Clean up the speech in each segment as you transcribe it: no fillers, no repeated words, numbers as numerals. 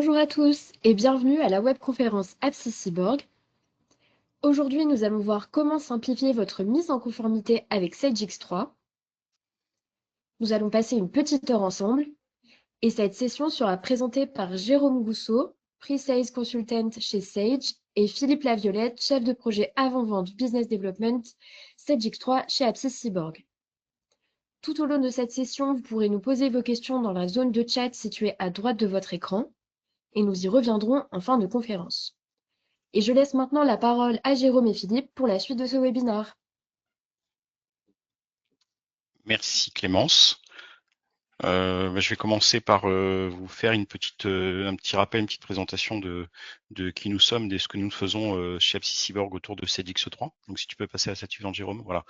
Bonjour à tous et bienvenue à la webconférence Apsis Cyborg. Aujourd'hui, nous allons voir comment simplifier votre mise en conformité avec Sage X3. Nous allons passer une petite heure ensemble et cette session sera présentée par Jérôme Gousseau, Pre-Sales Consultant chez Sage, et Philippe Laviolette, chef de projet avant-vente Business Development Sage X3 chez Apsis Cyborg. Tout au long de cette session, vous pourrez nous poser vos questions dans la zone de chat située à droite de votre écran et nous y reviendrons en fin de conférence. Et je laisse maintenant la parole à Jérôme et Philippe pour la suite de ce webinaire. Merci Clémence. Je vais commencer par vous faire un petit rappel, une petite présentation de qui nous sommes, de ce que nous faisons chez Apsis Cyborg autour de CEDX3. Donc si tu peux passer à la suivante, Jérôme. Voilà.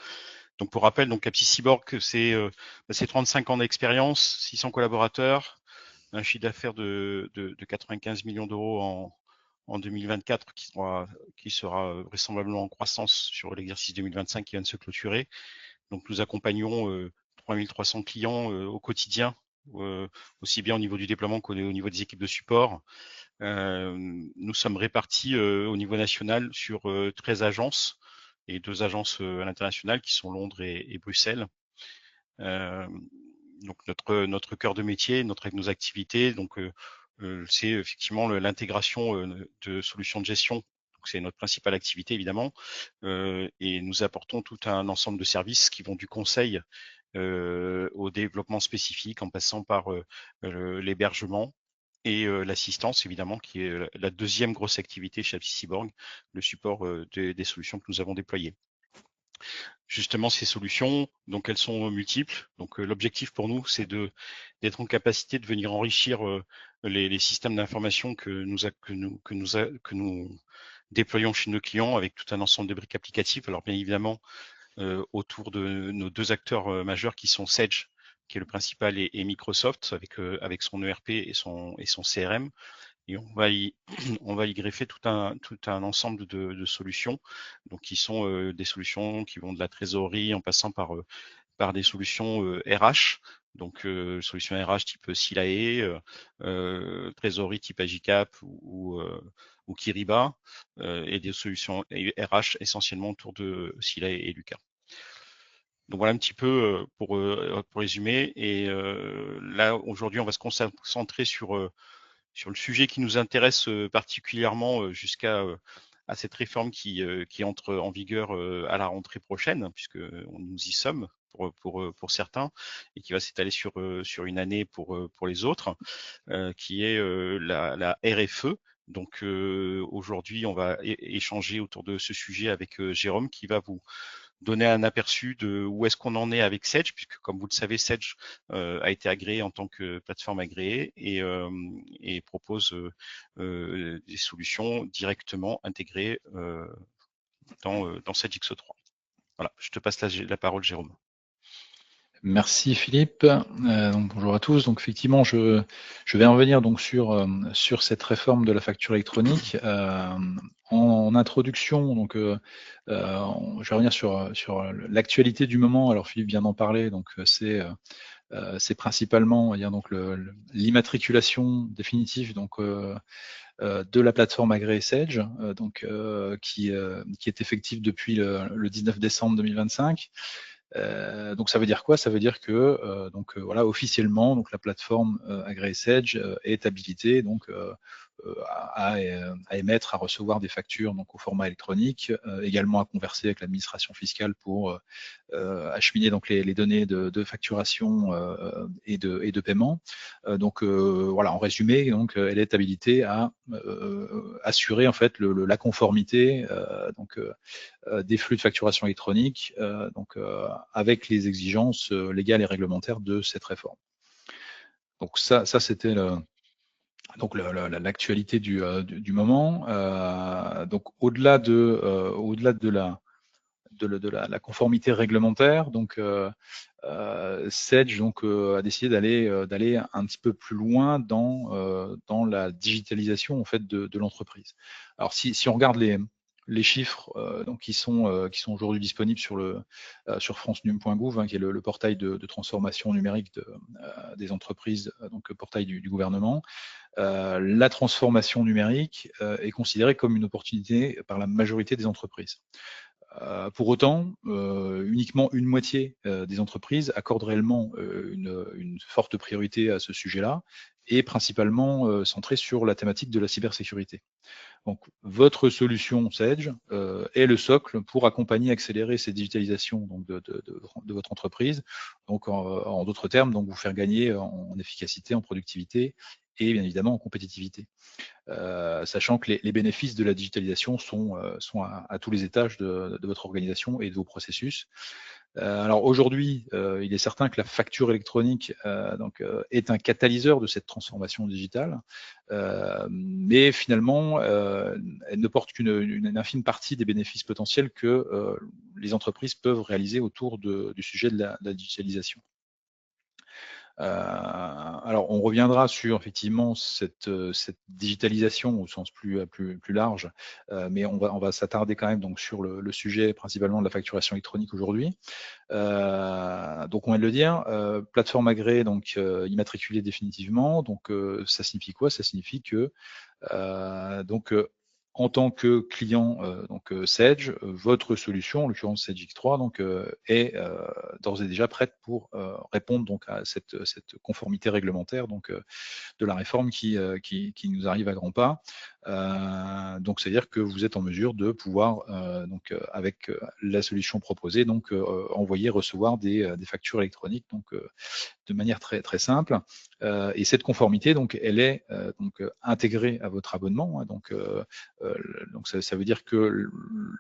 Donc pour rappel, donc Apsis Cyborg, c'est 35 ans d'expérience, 600 collaborateurs, un chiffre d'affaires de 95 millions d'euros en 2024 qui sera vraisemblablement en croissance sur l'exercice 2025 qui vient de se clôturer. Donc nous accompagnons 3300 clients au quotidien, aussi bien au niveau du déploiement qu'au niveau des équipes de support. Nous sommes répartis au niveau national sur 13 agences et 2 agences à l'international qui sont Londres et Bruxelles. Donc notre cœur de métier, nos activités, c'est effectivement l'intégration de solutions de gestion. C'est notre principale activité évidemment, et nous apportons tout un ensemble de services qui vont du conseil au développement spécifique, en passant par l'hébergement et l'assistance évidemment, qui est la deuxième grosse activité chez Apsis Cyborg, le support des solutions que nous avons déployées. Justement, ces solutions, donc elles sont multiples. Donc l'objectif pour nous, c'est d'être en capacité de venir enrichir les systèmes d'information que nous déployons chez nos clients avec tout un ensemble de briques applicatives. Alors bien évidemment, autour de nos 2 acteurs majeurs qui sont Sage, qui est le principal, et Microsoft avec son ERP et son CRM. Et on va y greffer tout un ensemble de solutions, donc qui sont des solutions qui vont de la trésorerie en passant par des solutions RH, donc solutions RH type Silae, trésorerie type Agicap ou Kiriba, et des solutions RH essentiellement autour de Silae et Lucas. Donc voilà un petit peu pour résumer. Et là aujourd'hui, on va se concentrer sur le sujet qui nous intéresse particulièrement jusqu'à à cette réforme qui entre en vigueur à la rentrée prochaine, puisque nous y sommes pour certains, et qui va s'étaler sur une année pour les autres, qui est la RFE. Donc aujourd'hui, on va échanger autour de ce sujet avec Jérôme, qui va vous donner un aperçu de où est-ce qu'on en est avec Sage, puisque comme vous le savez, Sage a été agréé en tant que plateforme agréée et propose des solutions directement intégrées dans Sage X3. Voilà, je te passe la parole, Jérôme. Merci Philippe. Donc bonjour à tous. Donc effectivement, je vais revenir donc sur cette réforme de la facture électronique. En introduction, donc je vais revenir sur l'actualité du moment. Alors Philippe vient d'en parler. Donc c'est principalement, on va dire, donc l'immatriculation définitive donc de la plateforme agréée Sage, qui est effective depuis le 19 décembre 2025. Donc ça veut dire quoi? Ça veut dire que voilà, officiellement, donc la plateforme agréée Sage est habilitée à émettre, à recevoir des factures donc au format électronique, également à converser avec l'administration fiscale pour acheminer donc les données de facturation et de paiement. Voilà, en résumé, donc elle est habilitée à assurer en fait la conformité des flux de facturation électronique avec les exigences légales et réglementaires de cette réforme. Donc ça c'était l'actualité du moment. Donc au-delà de la conformité réglementaire, Sage a décidé d'aller un petit peu plus loin dans la digitalisation en fait de l'entreprise. Alors si on regarde les chiffres donc qui sont aujourd'hui disponibles sur francenum.gouv, qui est le portail de transformation numérique des entreprises, donc le portail du gouvernement. La transformation numérique est considérée comme une opportunité par la majorité des entreprises. Pour autant, uniquement une moitié des entreprises accordent réellement une forte priorité à ce sujet-là, et principalement centrée sur la thématique de la cybersécurité. Donc, votre solution Sedge est le socle pour accompagner, accélérer cette digitalisation donc, de votre entreprise. Donc, en d'autres termes, donc vous faire gagner en efficacité, en productivité et bien évidemment en compétitivité. Sachant que les bénéfices de la digitalisation sont à tous les étages de votre organisation et de vos processus. Alors aujourd'hui, il est certain que la facture électronique est un catalyseur de cette transformation digitale, mais finalement, elle ne porte qu'une infime partie des bénéfices potentiels que les entreprises peuvent réaliser autour du sujet de la digitalisation. Alors, on reviendra sur effectivement cette digitalisation au sens plus large, mais on va s'attarder quand même donc sur le sujet principalement de la facturation électronique aujourd'hui. Donc, on vient de le dire, plateforme agréée, donc immatriculée définitivement. Donc, ça signifie quoi? Ça signifie que en tant que client Sedge, votre solution, en l'occurrence Sedge X3, est d'ores et déjà prête pour répondre donc à cette conformité réglementaire de la réforme qui nous arrive à grands pas. Donc c'est-à-dire que vous êtes en mesure de pouvoir avec la solution proposée envoyer, recevoir des factures électroniques de manière très très simple. Et cette conformité elle est intégrée à votre abonnement. Ça veut dire que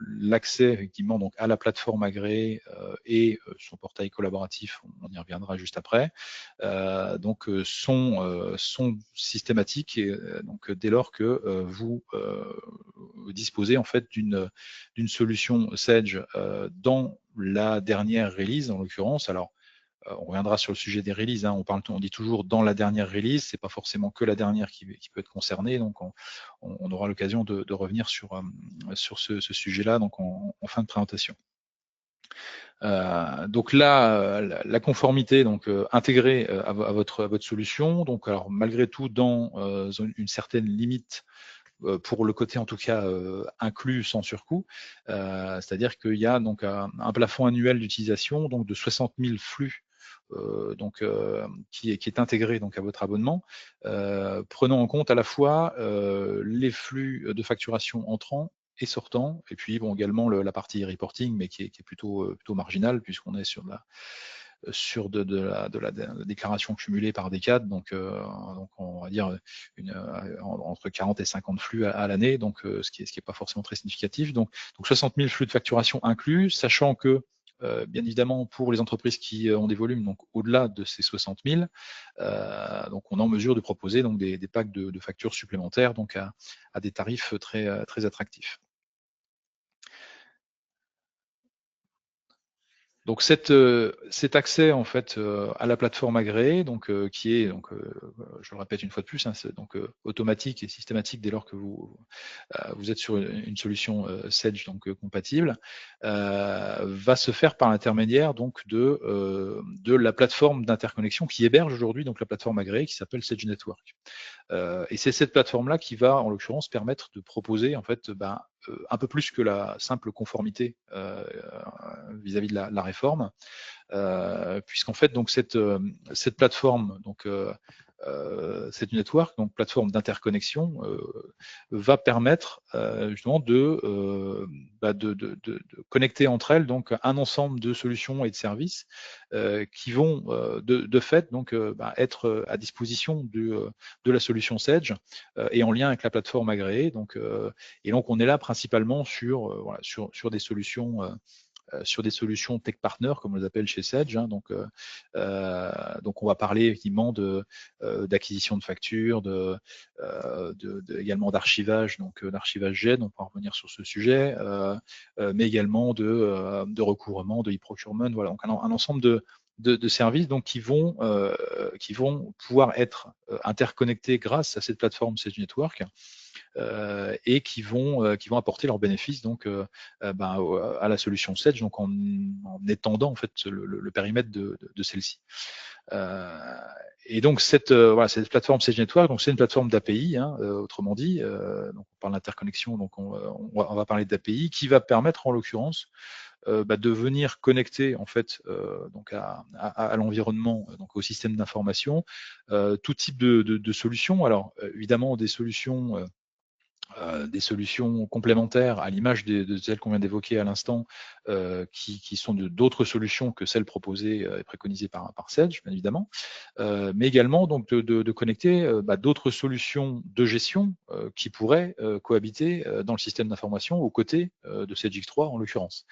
l'accès effectivement à la plateforme agréée et son portail collaboratif, on y reviendra juste après, sont systématiques, et dès lors que vous disposez en fait d'une solution Sedge dans la dernière release en l'occurrence. Alors on reviendra sur le sujet des releases, on dit toujours dans la dernière release, c'est pas forcément que la dernière qui peut être concernée, donc on aura l'occasion de revenir sur ce sujet-là en fin de présentation. Donc là, la conformité intégrée à votre solution, alors malgré tout dans une certaine limite pour le côté en tout cas inclus sans surcoût, c'est-à-dire qu'il y a un plafond annuel d'utilisation de 60 000 flux qui est intégré à votre abonnement, prenant en compte à la fois les flux de facturation entrants et sortants, et puis également la partie reporting, mais qui est plutôt marginale, puisqu'on est sur de la déclaration cumulée par décade, donc on va dire entre 40 et 50 flux à l'année, ce qui est pas forcément très significatif. Donc 60 000 flux de facturation inclus, sachant que bien évidemment, pour les entreprises qui ont des volumes au-delà de ces 60 000, on est en mesure de proposer des packs de factures supplémentaires à des tarifs très, très attractifs. Donc cet accès en fait à la plateforme agréée, qui est je le répète une fois de plus, c'est automatique et systématique dès lors que vous êtes sur une solution Sedge compatible, va se faire par l'intermédiaire de la plateforme d'interconnexion qui héberge aujourd'hui la plateforme agréée qui s'appelle Sedge Network. Et c'est cette plateforme-là qui va en l'occurrence permettre de proposer en fait un peu plus que la simple conformité vis-à-vis de la réforme, puisqu'en fait cette plateforme cette network, plateforme d'interconnexion, va permettre justement de connecter entre elles un ensemble de solutions et de services qui vont de fait être à disposition de la solution Sedge et en lien avec la plateforme agréée. Et on est là principalement sur des solutions tech partner, comme on les appelle chez Sedge. On va parler effectivement d'acquisition de factures, également d'archivage, d'archivage GED, on pourra revenir sur ce sujet, mais également de recouvrement, de e-procurement, voilà, donc un ensemble de services qui vont pouvoir être interconnectés grâce à cette plateforme Sedge Network. et qui vont apporter leurs bénéfices donc à la solution Sedge, donc en étendant en fait le périmètre de celle-ci. Et donc cette plateforme Sage Network, donc c'est une plateforme d'API, autrement dit, donc on parle d'interconnexion, donc on va parler d'API qui va permettre en l'occurrence de venir connecter en fait donc à l'environnement, donc au système d'information, tout type de solutions. Alors évidemment des solutions complémentaires à l'image de celles qu'on vient d'évoquer à l'instant, qui sont d'autres solutions que celles proposées et préconisées par Sedge, bien évidemment, mais également donc de connecter d'autres solutions de gestion qui pourraient cohabiter dans le système d'information aux côtés de Sedge X3 en l'occurrence.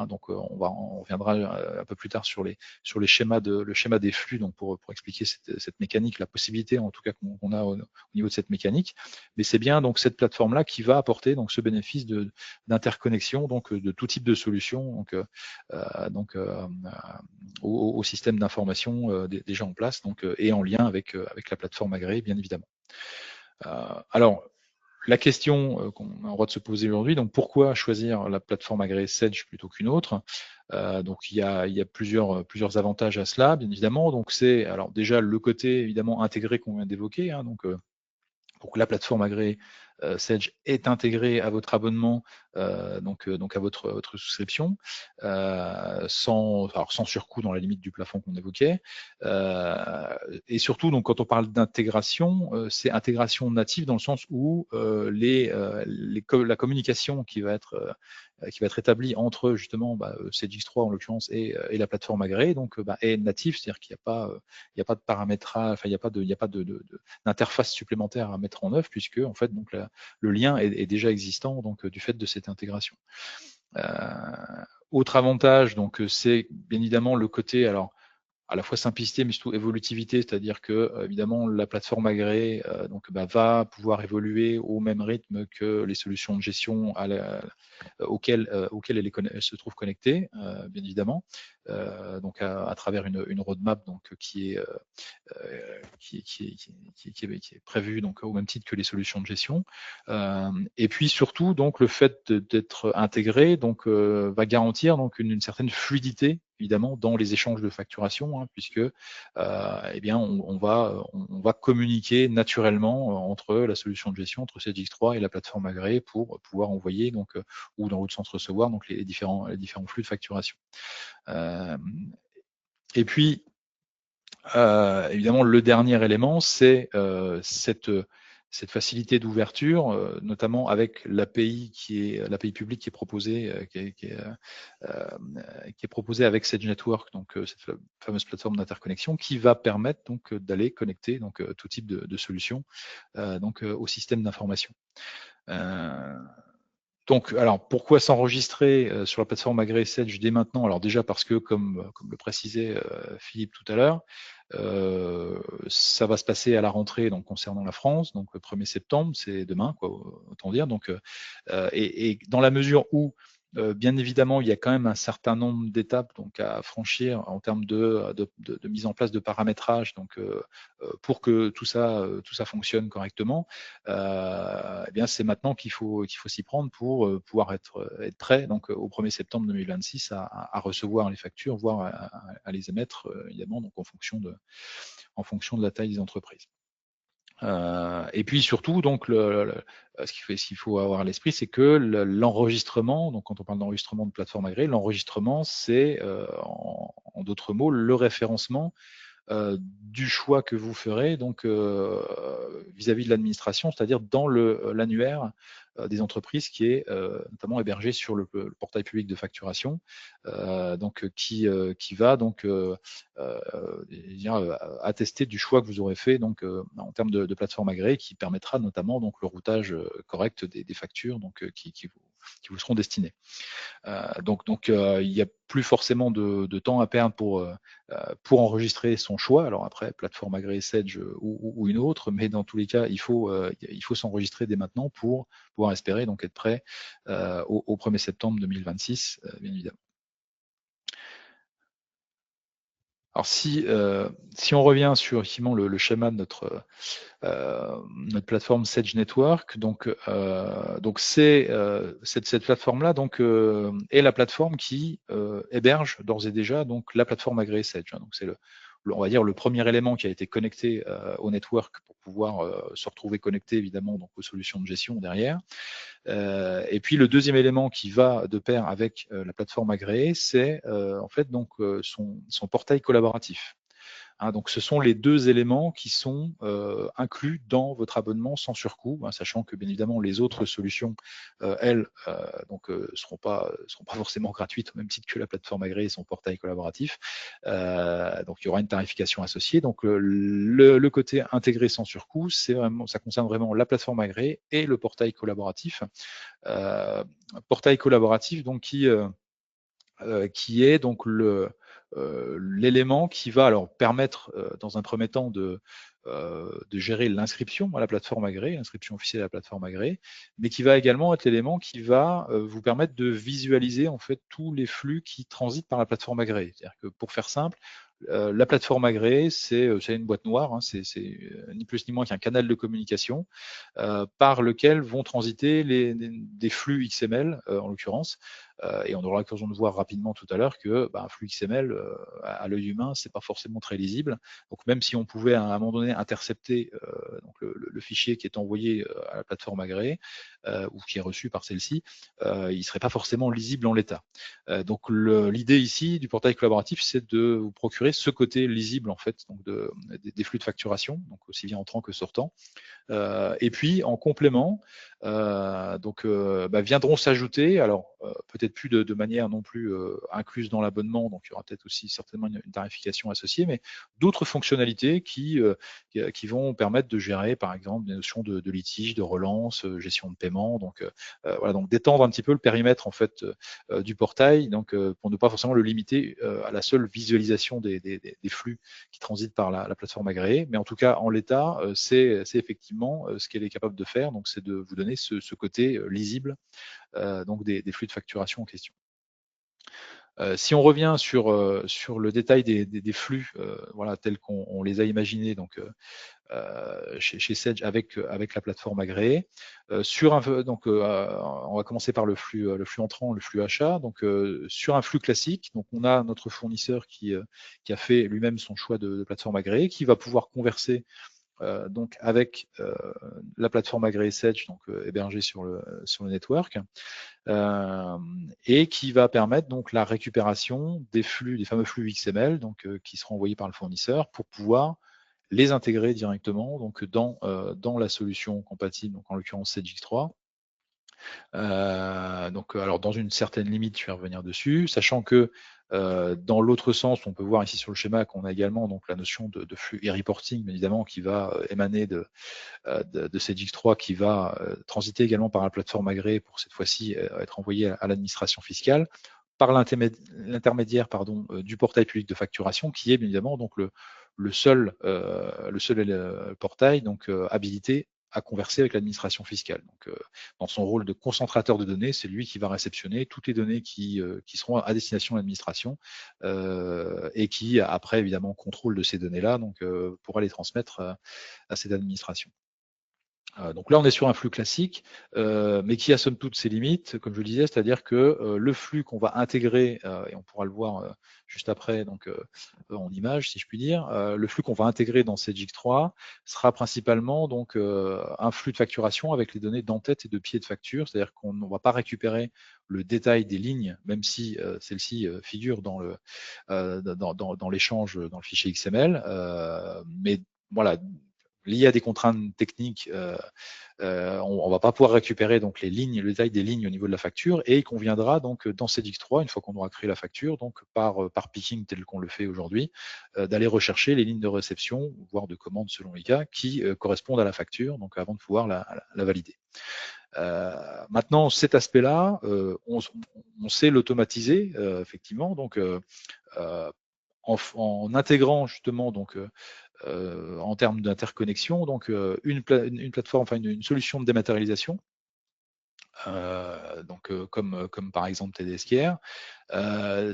Donc on reviendra un peu plus tard sur le schéma des flux, donc pour expliquer cette mécanique, la possibilité en tout cas qu'on a au niveau de cette mécanique. Mais c'est bien donc cette plateforme-là qui va apporter donc ce bénéfice d'interconnexion, donc de tout type de solutions, au système d'information déjà en place, donc et en lien avec la plateforme agréée, bien évidemment. Alors, la question qu'on a le droit de se poser aujourd'hui, donc pourquoi choisir la plateforme agréée Sedge plutôt qu'une autre? Donc il y a plusieurs avantages à cela, bien évidemment. Donc c'est alors déjà le côté évidemment intégré qu'on vient d'évoquer, pour que la plateforme agréée Sedge est intégrée à votre abonnement, donc à votre souscription, sans surcoût dans la limite du plafond qu'on évoquait. Et surtout, donc, quand on parle d'intégration, c'est intégration native dans le sens où la communication qui va être établie entre justement Sedge X3 en l'occurrence et la plateforme agréée, donc est native, c'est-à-dire qu'il n'y a pas de paramétrage, enfin il n'y a pas d'interface supplémentaire à mettre en œuvre, puisque en fait donc le lien est déjà existant donc du fait de cette intégration. Autre avantage, donc c'est bien évidemment le côté alors à la fois simplicité mais surtout évolutivité, c'est-à-dire que évidemment la plateforme agréée va pouvoir évoluer au même rythme que les solutions de gestion auxquelles elle se trouve connectée, bien évidemment, donc à travers une roadmap donc qui est prévue donc au même titre que les solutions de gestion. Et puis surtout donc le fait d'être intégré donc va garantir donc une certaine fluidité évidemment dans les échanges de facturation, puisque eh bien on va communiquer naturellement entre la solution de gestion, entre Sedge X3 et la plateforme agréée pour pouvoir envoyer donc ou dans l'autre sens recevoir donc les différents flux de facturation. Et puis évidemment le dernier élément c'est cette facilité d'ouverture, notamment avec l'API l'API publique qui est proposée, qui est proposée avec Sedge Network, donc cette fameuse plateforme d'interconnexion, qui va permettre donc d'aller connecter donc tout type de solutions au système d'information. Donc, alors, pourquoi s'enregistrer sur la plateforme agréée Sedge dès maintenant? Alors déjà parce que, comme le précisait Philippe tout à l'heure, ça va se passer à la rentrée donc concernant la France, donc le 1er septembre, c'est demain, quoi, autant dire. Donc, et dans la mesure où bien évidemment, il y a quand même un certain nombre d'étapes donc à franchir en termes de mise en place de paramétrage, donc pour que tout ça fonctionne correctement. Eh bien, c'est maintenant qu'il faut s'y prendre pour pouvoir être prêt donc au 1er septembre 2026 à recevoir les factures, voire à les émettre évidemment donc en fonction de la taille des entreprises. Et puis surtout, donc, ce qu'il faut avoir à l'esprit, c'est que l'enregistrement, donc quand on parle d'enregistrement de plateforme agréée, l'enregistrement, c'est en d'autres mots le référencement du choix que vous ferez donc vis-à-vis de l'administration, c'est-à-dire dans l'annuaire des entreprises qui est notamment hébergé sur le portail public de facturation, donc qui va donc attester du choix que vous aurez fait donc en termes de plateforme agréée, qui permettra notamment donc le routage correct des factures donc qui vous seront destinées. Donc il n'y a plus forcément de temps à perdre pour enregistrer son choix. Alors après, plateforme agréée Sedge ou une autre, mais dans tous les cas, il faut s'enregistrer dès maintenant pour pouvoir espérer donc être prêt au 1er septembre 2026, bien évidemment. Alors si on revient sur effectivement le schéma de notre plateforme Sage Network, donc c'est cette plateforme-là est la plateforme qui héberge d'ores et déjà donc la plateforme agréée Sage. Donc c'est on va dire le premier élément qui a été connecté au network pour pouvoir se retrouver connecté évidemment donc aux solutions de gestion derrière. Et puis le deuxième élément qui va de pair avec la plateforme agréée, c'est en fait donc son portail collaboratif. Hein, donc, ce sont les deux éléments qui sont inclus dans votre abonnement sans surcoût, hein, sachant que bien évidemment les autres solutions, elles, seront pas forcément gratuites au même titre que la plateforme agréée et son portail collaboratif. Donc, il y aura une tarification associée. Donc, le côté intégré sans surcoût, ça concerne vraiment la plateforme agréée et le portail collaboratif. Portail collaboratif, donc qui est donc l'élément qui va alors permettre dans un premier temps de gérer l'inscription à la plateforme agréée, l'inscription officielle à la plateforme agréée, mais qui va également être l'élément qui va vous permettre de visualiser en fait tous les flux qui transitent par la plateforme agréée. C'est-à-dire que pour faire simple, la plateforme agréée, c'est une boîte noire, hein, c'est ni plus ni moins qu'un canal de communication par lequel vont transiter des flux XML en l'occurrence, et on aura l'occasion de voir rapidement tout à l'heure que un flux XML à l'œil humain, c'est pas forcément très lisible. Donc même si on pouvait à un moment donné intercepter donc le fichier qui est envoyé à la plateforme agréée ou qui est reçu par celle-ci, il serait pas forcément lisible en l'état. Donc l'idée ici du portail collaboratif, c'est de vous procurer ce côté lisible en fait donc des flux de facturation, donc aussi bien entrant que sortant. Et puis en complément, viendront s'ajouter, alors peut-être plus de manière non plus incluse dans l'abonnement, donc il y aura peut-être aussi certainement une tarification associée, mais d'autres fonctionnalités qui vont permettre de gérer par exemple des notions de litige, de relance, gestion de paiement, donc voilà, donc d'étendre un petit peu le périmètre en fait du portail, donc pour ne pas forcément le limiter à la seule visualisation des flux qui transitent par la plateforme agréée, mais en tout cas en l'état, c'est effectivement ce qu'elle est capable de faire, donc c'est de vous donner ce côté lisible donc des flux de facturation en question. Si on revient sur le détail des flux, voilà, tels qu'on les a imaginés donc chez Sage avec la plateforme agréée, on va commencer par le flux entrant, le flux achat. Donc sur un flux classique, donc on a notre fournisseur qui a fait lui-même son choix de plateforme agréée, qui va pouvoir converser donc avec la plateforme agréée Sage, donc hébergée sur le network, et qui va permettre donc la récupération des fameux flux XML, donc qui seront envoyés par le fournisseur pour pouvoir les intégrer directement donc dans la solution compatible, donc en l'occurrence SageX3. Alors dans une certaine limite, je vais revenir dessus, sachant que dans l'autre sens, on peut voir ici sur le schéma qu'on a également donc la notion de flux e-reporting, évidemment, qui va émaner de SageX3, qui va transiter également par la plateforme agréée pour cette fois-ci être envoyé à l'administration fiscale par l'intermédiaire du portail public de facturation, qui est bien évidemment donc le seul portail donc habilité à converser avec l'administration fiscale. Donc, dans son rôle de concentrateur de données, c'est lui qui va réceptionner toutes les données qui seront à destination de l'administration et qui, après, évidemment, contrôle de ces données-là, donc pourra les transmettre à cette administration. Donc là, on est sur un flux classique, mais qui a somme toute ses limites, comme je le disais, c'est-à-dire que le flux qu'on va intégrer, et on pourra le voir juste après, donc en image, si je puis dire, le flux qu'on va intégrer dans SageX3 sera principalement donc un flux de facturation avec les données d'en-tête et de pied de facture, c'est-à-dire qu'on ne va pas récupérer le détail des lignes, même si celle-ci figure dans l'échange, dans le fichier XML, mais voilà, lié à des contraintes techniques, on ne va pas pouvoir récupérer donc les lignes, le détail des lignes au niveau de la facture, et il conviendra donc dans SageX3, une fois qu'on aura créé la facture, donc par picking tel qu'on le fait aujourd'hui, d'aller rechercher les lignes de réception, voire de commande selon les cas, qui correspondent à la facture, donc avant de pouvoir la valider. Maintenant, cet aspect-là, on sait l'automatiser effectivement, donc en intégrant justement donc en termes d'interconnexion, donc une plateforme, enfin une solution de dématérialisation comme par exemple TDSQR,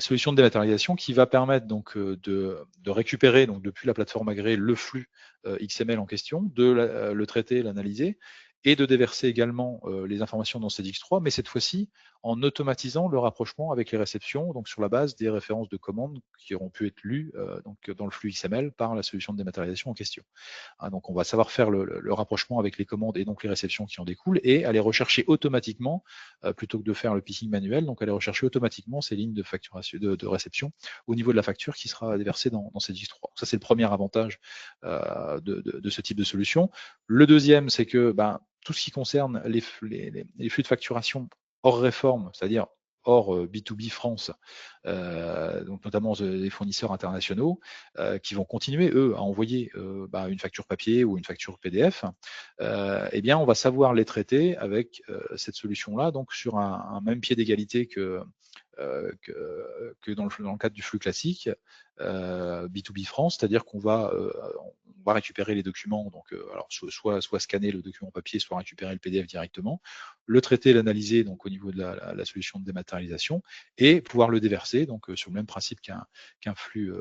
solution de dématérialisation qui va permettre donc de récupérer donc depuis la plateforme agréée le flux XML en question, de le traiter, l'analyser et de déverser également les informations dans CEDIX3, mais cette fois-ci en automatisant le rapprochement avec les réceptions, donc sur la base des références de commandes qui auront pu être lues donc dans le flux XML par la solution de dématérialisation en question. Donc on va savoir faire le rapprochement avec les commandes et donc les réceptions qui en découlent et aller rechercher automatiquement, plutôt que de faire le picking manuel, donc aller rechercher automatiquement ces lignes de facturation, de réception au niveau de la facture qui sera déversée dans CEDIX3. Ça c'est le premier avantage de ce type de solution. Le deuxième, c'est que tout ce qui concerne les flux de facturation hors réforme, c'est-à-dire hors B2B France, donc notamment des fournisseurs internationaux, qui vont continuer, eux, à envoyer une facture papier ou une facture PDF, eh bien, on va savoir les traiter avec cette solution-là, donc sur un même pied d'égalité que dans le cadre du flux classique B2B France, c'est-à-dire qu'on va récupérer les documents, donc alors soit scanner le document papier, soit récupérer le PDF directement, le traiter, l'analyser donc au niveau de la solution de dématérialisation et pouvoir le déverser donc sur le même principe qu'un flux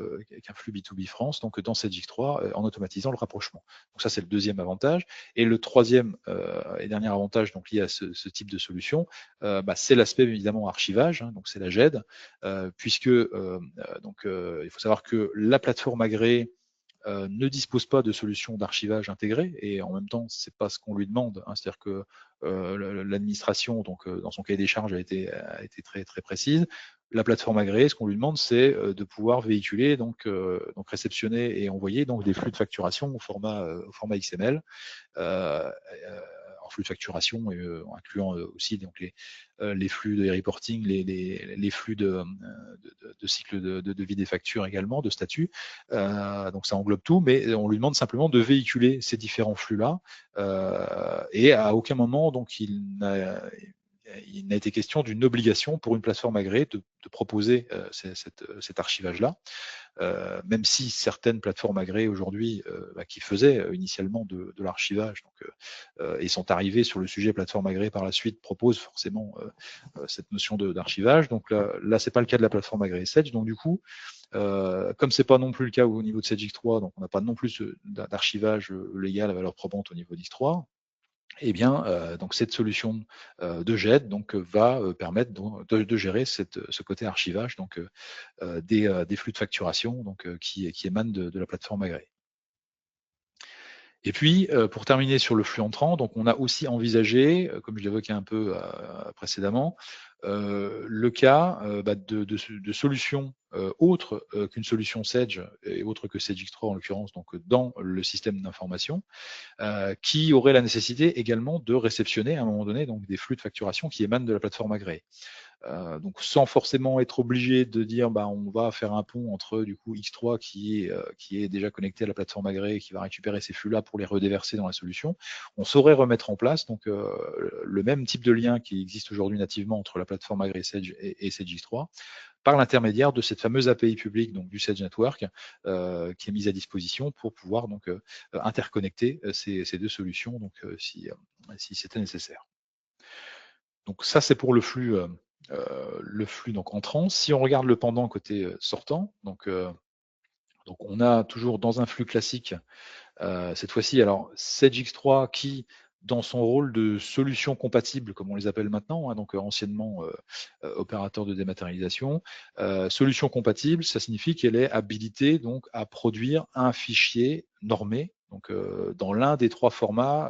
B2B France, donc dans CEDIX3 en automatisant le rapprochement. Donc ça c'est le deuxième avantage. Et le troisième et dernier avantage donc lié à ce type de solution, c'est l'aspect évidemment archivage, hein, donc c'est la GED, puisque il faut savoir que la plateforme agréée ne dispose pas de solution d'archivage intégrée et en même temps c'est pas ce qu'on lui demande, hein, c'est-à-dire que l'administration donc dans son cahier des charges a été très très précise. La plateforme agréée, ce qu'on lui demande, c'est de pouvoir véhiculer donc réceptionner et envoyer donc des flux de facturation au format XML. En flux de facturation, incluant aussi donc les flux de reporting, les flux de cycle de vie des factures également, de statut. Donc ça englobe tout, mais on lui demande simplement de véhiculer ces différents flux-là. Et à aucun moment, donc, il n'a été question d'une obligation pour une plateforme agréée de proposer cet archivage-là. Même si certaines plateformes agréées aujourd'hui qui faisaient initialement de l'archivage et sont arrivées sur le sujet plateforme agréée par la suite proposent forcément cette notion d'archivage. Donc là c'est pas le cas de la plateforme agréée Sedge. Donc du coup, comme c'est pas non plus le cas au niveau de CEDIX3, donc on n'a pas non plus d'archivage légal à valeur probante au niveau d'X3. Eh bien, donc cette solution de GED va permettre de gérer ce côté archivage des flux de facturation qui émanent de la plateforme agréée. Et puis, pour terminer sur le flux entrant, donc on a aussi envisagé, comme je l'évoquais un peu précédemment, le cas de solutions autres qu'une solution Sedge et autres que CEDIX3 en l'occurrence, donc dans le système d'information, qui aurait la nécessité également de réceptionner à un moment donné donc des flux de facturation qui émanent de la plateforme agréée. Donc sans forcément être obligé de dire on va faire un pont entre du coup X3 qui est déjà connecté à la plateforme agréée et qui va récupérer ces flux là pour les redéverser dans la solution. On saurait remettre en place donc le même type de lien qui existe aujourd'hui nativement entre la plateforme agréée Sedge et Sedge X3 par l'intermédiaire de cette fameuse API publique donc du Sedge Network qui est mise à disposition pour pouvoir donc interconnecter ces deux solutions donc si c'était nécessaire. Donc ça c'est pour le flux donc entrant. Si on regarde le pendant côté sortant, donc on a toujours dans un flux classique, cette fois-ci, alors Sedge X3 qui, dans son rôle de solution compatible, comme on les appelle maintenant, hein, donc anciennement opérateur de dématérialisation, solution compatible, ça signifie qu'elle est habilitée donc à produire un fichier normé donc dans l'un des trois formats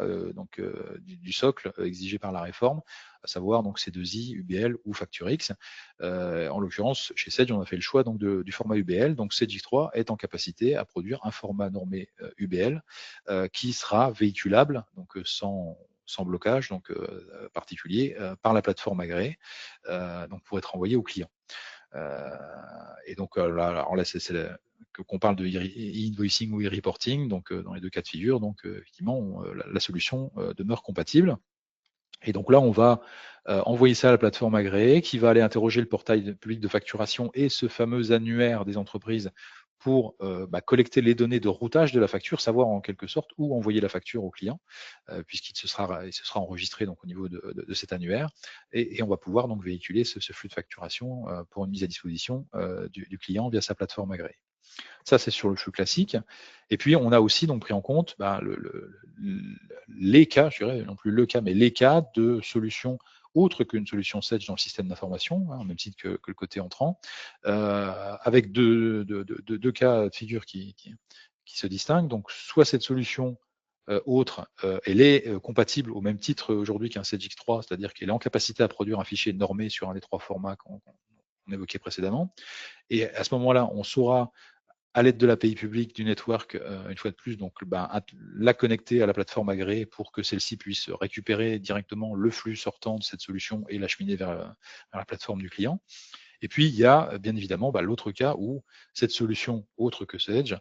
du socle exigé par la réforme, à savoir donc C2I, UBL ou FactureX. En l'occurrence, chez Sedge, on a fait le choix donc du format UBL. Donc Sedge X3 est en capacité à produire un format normé UBL qui sera véhiculable donc sans blocage particulier par la plateforme agréée donc pour être envoyé au client. Et donc là c'est qu'on parle de e-invoicing ou e-reporting, donc dans les deux cas de figure, donc effectivement la solution demeure compatible. Et donc là, on va envoyer ça à la plateforme agréée qui va aller interroger le portail public de facturation et ce fameux annuaire des entreprises pour collecter les données de routage de la facture, savoir en quelque sorte où envoyer la facture au client, puisqu'il se sera enregistré donc au niveau de cet annuaire, et on va pouvoir donc véhiculer ce flux de facturation pour une mise à disposition du client via sa plateforme agréée. Ça, c'est sur le flux classique. Et puis, on a aussi donc pris en compte les cas, je dirais, non plus le cas, mais les cas de solutions autres qu'une solution Sage dans le système d'information, au même titre que le côté entrant, avec deux cas de figure qui se distinguent. Donc, soit cette solution autre, elle est compatible au même titre aujourd'hui qu'un Sage X3, c'est-à-dire qu'elle est en capacité à produire un fichier normé sur un des trois formats qu'on évoquait précédemment. Et à ce moment-là, on saura, à l'aide de l'API publique du network, une fois de plus, donc la connecter à la plateforme agréée pour que celle-ci puisse récupérer directement le flux sortant de cette solution et l'acheminer vers la plateforme du client. Et puis, il y a bien évidemment l'autre cas où cette solution autre que Sage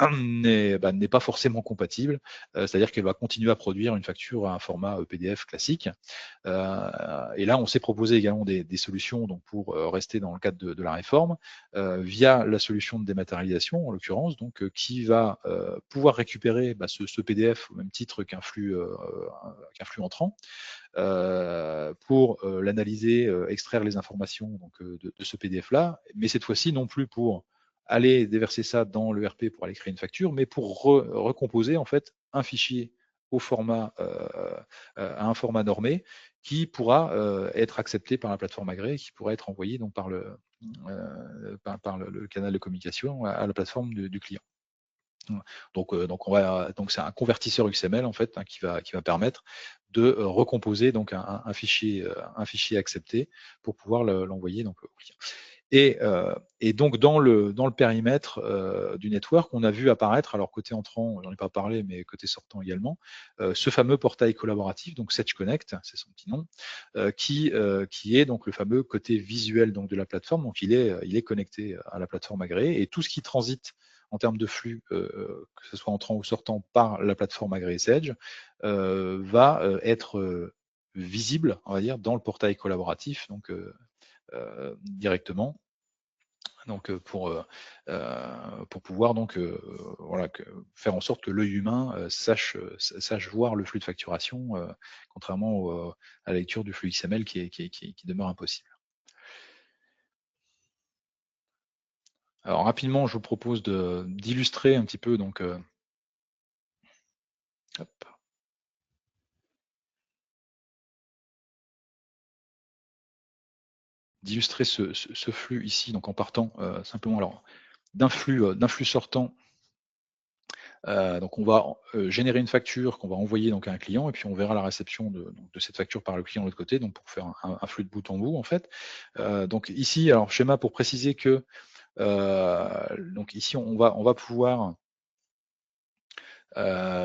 n'est pas forcément compatible, c'est-à-dire qu'elle va continuer à produire une facture à un format PDF classique. Et là, on s'est proposé également des solutions donc, pour rester dans le cadre de la réforme, via la solution de dématérialisation, en l'occurrence, donc qui va pouvoir récupérer ce PDF au même titre qu'un flux entrant, pour l'analyser, extraire les informations donc, de ce PDF-là, mais cette fois-ci non plus pour aller déverser ça dans l'ERP pour aller créer une facture, mais pour recomposer en fait un fichier au format, à un format normé qui pourra être accepté par la plateforme agréée, qui pourra être envoyé donc, par le canal de communication à la plateforme du client. Donc c'est un convertisseur XML en fait qui va permettre de recomposer donc un fichier accepté pour pouvoir l'envoyer donc au client. Et donc dans le périmètre du network, on a vu apparaître, alors côté entrant, j'en ai pas parlé, mais côté sortant également, ce fameux portail collaboratif, donc Sage Connect, c'est son petit nom, qui est donc le fameux côté visuel donc de la plateforme. Donc il est connecté à la plateforme agréée et tout ce qui transite en termes de flux, que ce soit entrant ou sortant par la plateforme agréée Sage, va être visible, on va dire, dans le portail collaboratif, donc directement. Donc pour pouvoir donc faire en sorte que l'œil humain sache voir le flux de facturation, contrairement à la lecture du flux XML qui demeure impossible. Alors rapidement, je vous propose d'illustrer un petit peu donc d'illustrer ce flux ici, donc en partant simplement alors d'un flux sortant. Donc on va générer une facture qu'on va envoyer donc à un client et puis on verra la réception de cette facture par le client de l'autre côté, donc pour faire un flux de bout en bout en fait. Donc ici, alors schéma pour préciser que donc ici on va pouvoir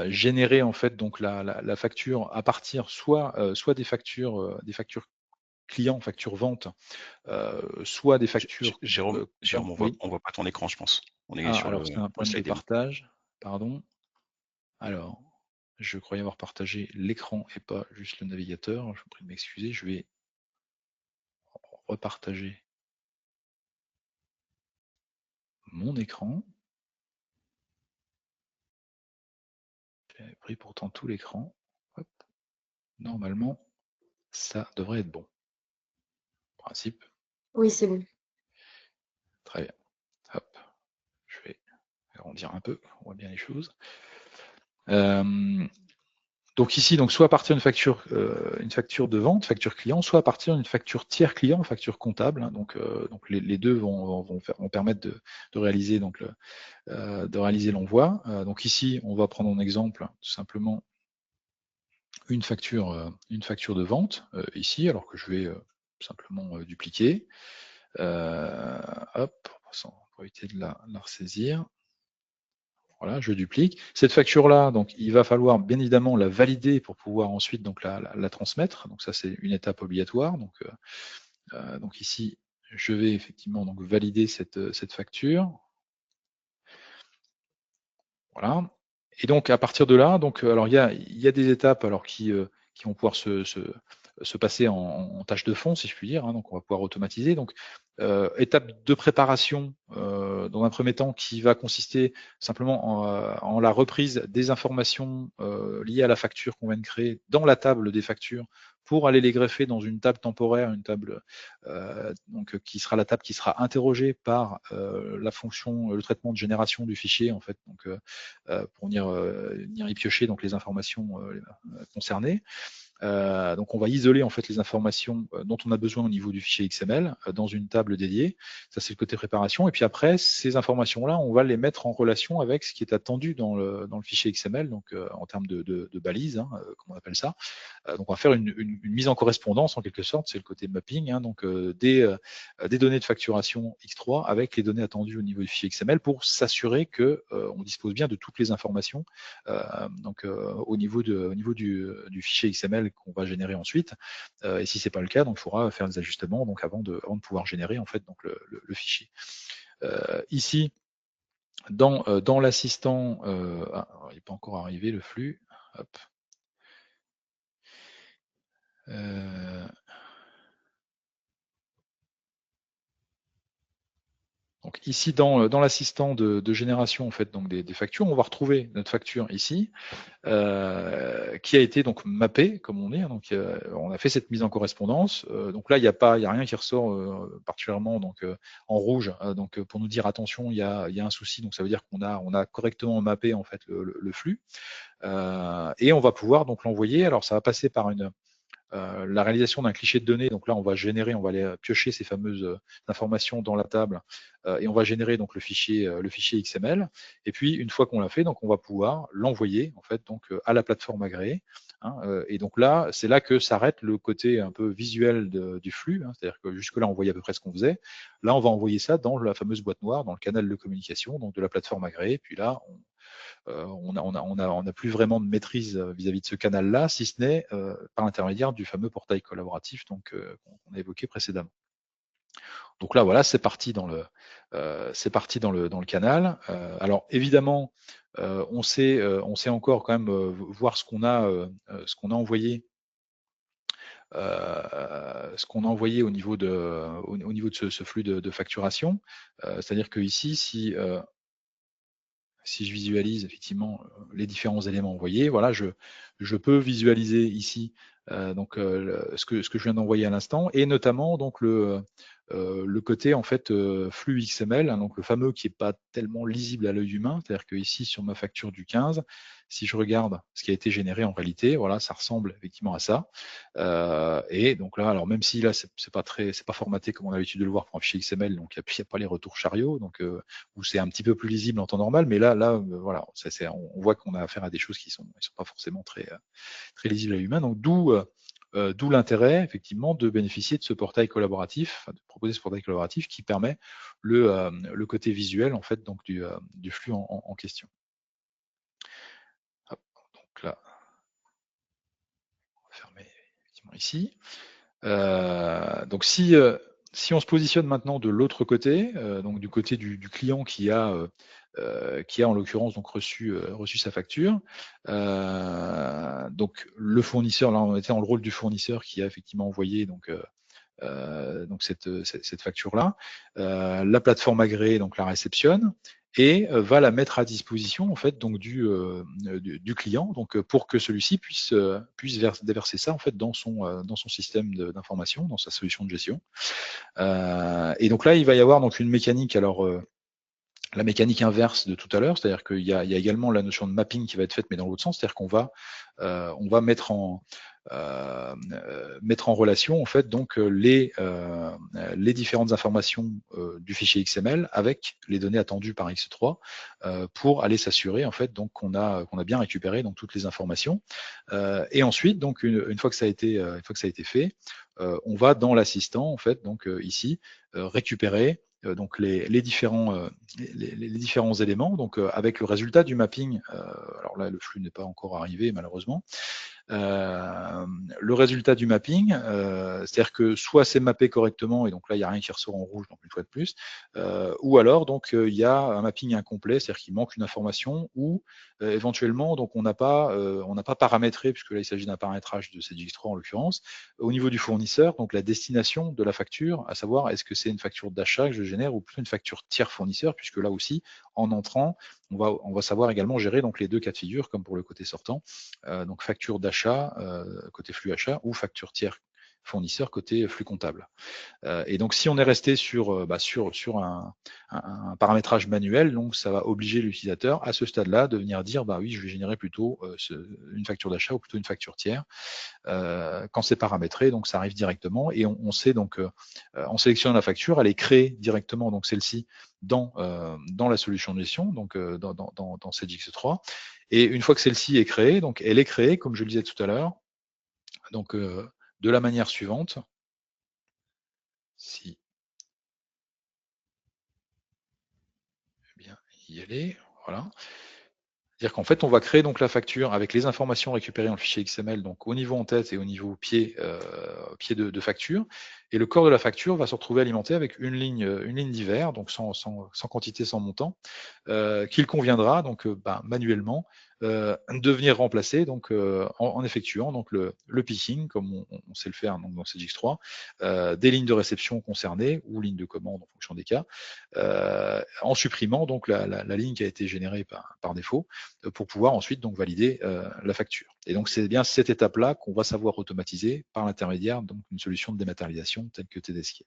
générer en fait donc la facture à partir soit des factures clients, factures vente, soit des factures. Jérôme, on voit pas ton écran, je pense. On est sur alors c'est un problème de slide partage, pardon. Alors, je croyais avoir partagé l'écran et pas juste le navigateur. Je vous prie de m'excuser, je vais repartager mon écran. J'avais pris pourtant tout l'écran. Normalement, ça devrait être bon. En principe. Oui, c'est bon. Très bien. Hop. Je vais agrandir un peu, on voit bien les choses. Donc ici, donc soit à partir d'une facture de vente, facture client, soit à partir d'une facture tiers client, facture comptable. Hein, donc les deux vont permettre de réaliser donc l'envoi. Donc ici, on va prendre en exemple tout simplement une facture de vente ici, alors que je vais simplement dupliquer. Hop, pour éviter de la ressaisir. Voilà, je duplique. Cette facture-là, donc il va falloir bien évidemment la valider pour pouvoir ensuite donc la transmettre. Donc ça, c'est une étape obligatoire. Donc ici, je vais effectivement donc valider cette facture. Voilà. Et donc à partir de là, donc alors il y a des étapes alors qui vont pouvoir se passer en tâche de fond, si je puis dire. Hein, donc on va pouvoir automatiser. Donc étape de préparation dans un premier temps qui va consister simplement en la reprise des informations liées à la facture qu'on vient de créer dans la table des factures pour aller les greffer dans une table temporaire, une table donc qui sera la table qui sera interrogée par la fonction, le traitement de génération du fichier en fait, donc pour venir y piocher donc les informations concernées. Donc on va isoler en fait les informations dont on a besoin au niveau du fichier XML dans une table dédiée. Ça c'est le côté préparation. Et puis après, ces informations-là, on va les mettre en relation avec ce qui est attendu dans le fichier XML, donc en termes de balises, hein, comme on appelle ça. Donc on va faire une mise en correspondance en quelque sorte, c'est le côté mapping, hein, donc des données de facturation X3 avec les données attendues au niveau du fichier XML pour s'assurer que on dispose bien de toutes les informations au niveau du fichier XML qu'on va générer ensuite. Et si c'est pas le cas, donc il faudra faire des ajustements donc avant de pouvoir générer en fait donc le fichier. Ici, dans l'assistant, il n'est pas encore arrivé le flux. Hop. Donc ici dans l'assistant de génération en fait donc des factures, on va retrouver notre facture ici qui a été donc mappée comme on dit. Donc on a fait cette mise en correspondance. Donc là il y a rien qui ressort particulièrement donc en rouge. Donc pour nous dire attention il y a un souci. Donc ça veut dire qu'on a correctement mappé en fait le flux et on va pouvoir donc l'envoyer. Alors ça va passer par la réalisation d'un cliché de données. Donc là, on va aller piocher ces fameuses informations dans la table et on va générer donc le fichier XML. Et puis, une fois qu'on l'a fait, donc on va pouvoir l'envoyer en fait donc à la plateforme agréée. Hein, et donc là, c'est là que s'arrête le côté un peu visuel du flux. Hein, c'est-à-dire que jusque-là, on voyait à peu près ce qu'on faisait. Là, on va envoyer ça dans la fameuse boîte noire, dans le canal de communication donc de la plateforme agréée. Puis là, on n'a plus vraiment de maîtrise vis-à-vis de ce canal-là, si ce n'est par l'intermédiaire du fameux portail collaboratif donc qu'on a évoqué précédemment. Donc là, voilà, c'est parti dans le canal. Alors évidemment, on sait encore quand même voir ce qu'on a envoyé. Ce qu'on a envoyé au niveau de ce flux de facturation. C'est-à-dire que ici, si je visualise effectivement les différents éléments envoyés, voilà, je peux visualiser ici ce que je viens d'envoyer à l'instant, et notamment donc le côté en fait flux XML, hein, donc le fameux qui n'est pas tellement lisible à l'œil humain, c'est-à-dire que ici sur ma facture du 15, si je regarde ce qui a été généré en réalité, voilà, ça ressemble effectivement à ça. Et donc là, alors même si là c'est pas formaté comme on a l'habitude de le voir pour un fichier XML, donc il n'y a pas les retours chariots, donc où c'est un petit peu plus lisible en temps normal, mais là voilà, on voit qu'on a affaire à des choses qui sont pas forcément très lisibles à l'humain, donc d'où l'intérêt effectivement de bénéficier de ce portail collaboratif, de proposer ce portail collaboratif qui permet le côté visuel en fait donc du flux en question. Hop, donc là, on va fermer effectivement ici. Donc si on se positionne maintenant de l'autre côté, donc du côté du client qui a en l'occurrence donc reçu sa facture, donc le fournisseur, là on était dans le rôle du fournisseur qui a effectivement envoyé donc cette facture-là, la plateforme agréée donc la réceptionne et va la mettre à disposition en fait donc du client, donc pour que celui-ci puisse déverser ça en fait dans son système d'information, dans sa solution de gestion. Et donc là il va y avoir donc une mécanique, alors la mécanique inverse de tout à l'heure, c'est-à-dire qu'il y a également la notion de mapping qui va être faite, mais dans l'autre sens, c'est-à-dire qu'on va mettre en relation en fait donc les différentes informations du fichier XML avec les données attendues par X3 pour aller s'assurer en fait donc qu'on a bien récupéré donc toutes les informations. Et ensuite donc une fois que ça a été fait, on va dans l'assistant en fait donc ici récupérer donc les différents éléments donc avec le résultat du mapping. Alors là le flux n'est pas encore arrivé malheureusement, Le résultat du mapping, c'est-à-dire que soit c'est mappé correctement et donc là il n'y a rien qui ressort en rouge, donc une fois de plus, ou alors donc il y a un mapping incomplet, c'est-à-dire qu'il manque une information, ou éventuellement donc on n'a pas paramétré, puisque là il s'agit d'un paramétrage de CGX3 en l'occurrence, au niveau du fournisseur, donc la destination de la facture, à savoir est-ce que c'est une facture d'achat que je génère ou plutôt une facture tiers fournisseur, puisque là aussi en entrant on va savoir également gérer donc les deux cas de figure comme pour le côté sortant, donc facture d'achat côté flux achat ou facture tiers fournisseur côté flux comptable. Et donc si on est resté sur un paramétrage manuel, donc ça va obliger l'utilisateur à ce stade-là de venir dire bah oui je vais générer plutôt une facture d'achat ou plutôt une facture tiers quand c'est paramétré, donc ça arrive directement et on sait donc en sélectionnant la facture, elle est créée directement donc celle-ci dans la solution de gestion, donc dans CGX3. Et une fois que celle-ci est créée, donc elle est créée comme je le disais tout à l'heure, donc de la manière suivante. Si bien y aller, voilà. C'est-à-dire qu'en fait, on va créer donc la facture avec les informations récupérées dans le fichier XML, donc au niveau en-tête et au niveau pied, pied de facture. Et le corps de la facture va se retrouver alimenté avec une ligne divers, donc sans quantité, sans montant, qu'il conviendra donc manuellement de venir remplacer donc en effectuant donc le picking comme on sait le faire donc dans CGX3 des lignes de réception concernées ou lignes de commande en fonction des cas, en supprimant donc la ligne qui a été générée par défaut pour pouvoir ensuite donc valider la facture. Et donc c'est bien cette étape-là qu'on va savoir automatiser par l'intermédiaire donc d'une solution de dématérialisation telle que Tedeschi.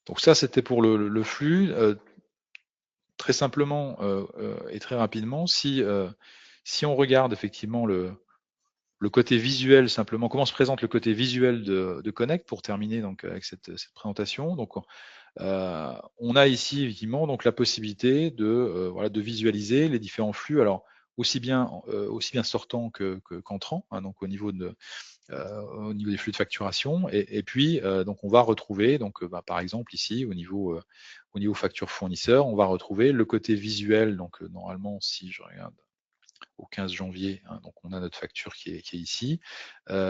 Donc ça, c'était pour le flux. Très simplement et très rapidement, si on regarde effectivement le côté visuel, simplement, comment se présente le côté visuel de Connect pour terminer donc avec cette présentation. Donc, on a ici effectivement donc la possibilité de visualiser les différents flux. Alors aussi bien sortant qu'entrant, hein, donc au niveau des flux de facturation. Et puis, donc on va retrouver, donc, par exemple ici, au niveau facture fournisseur, on va retrouver le côté visuel. Donc, normalement, si je regarde au 15 janvier, hein, donc on a notre facture qui est ici.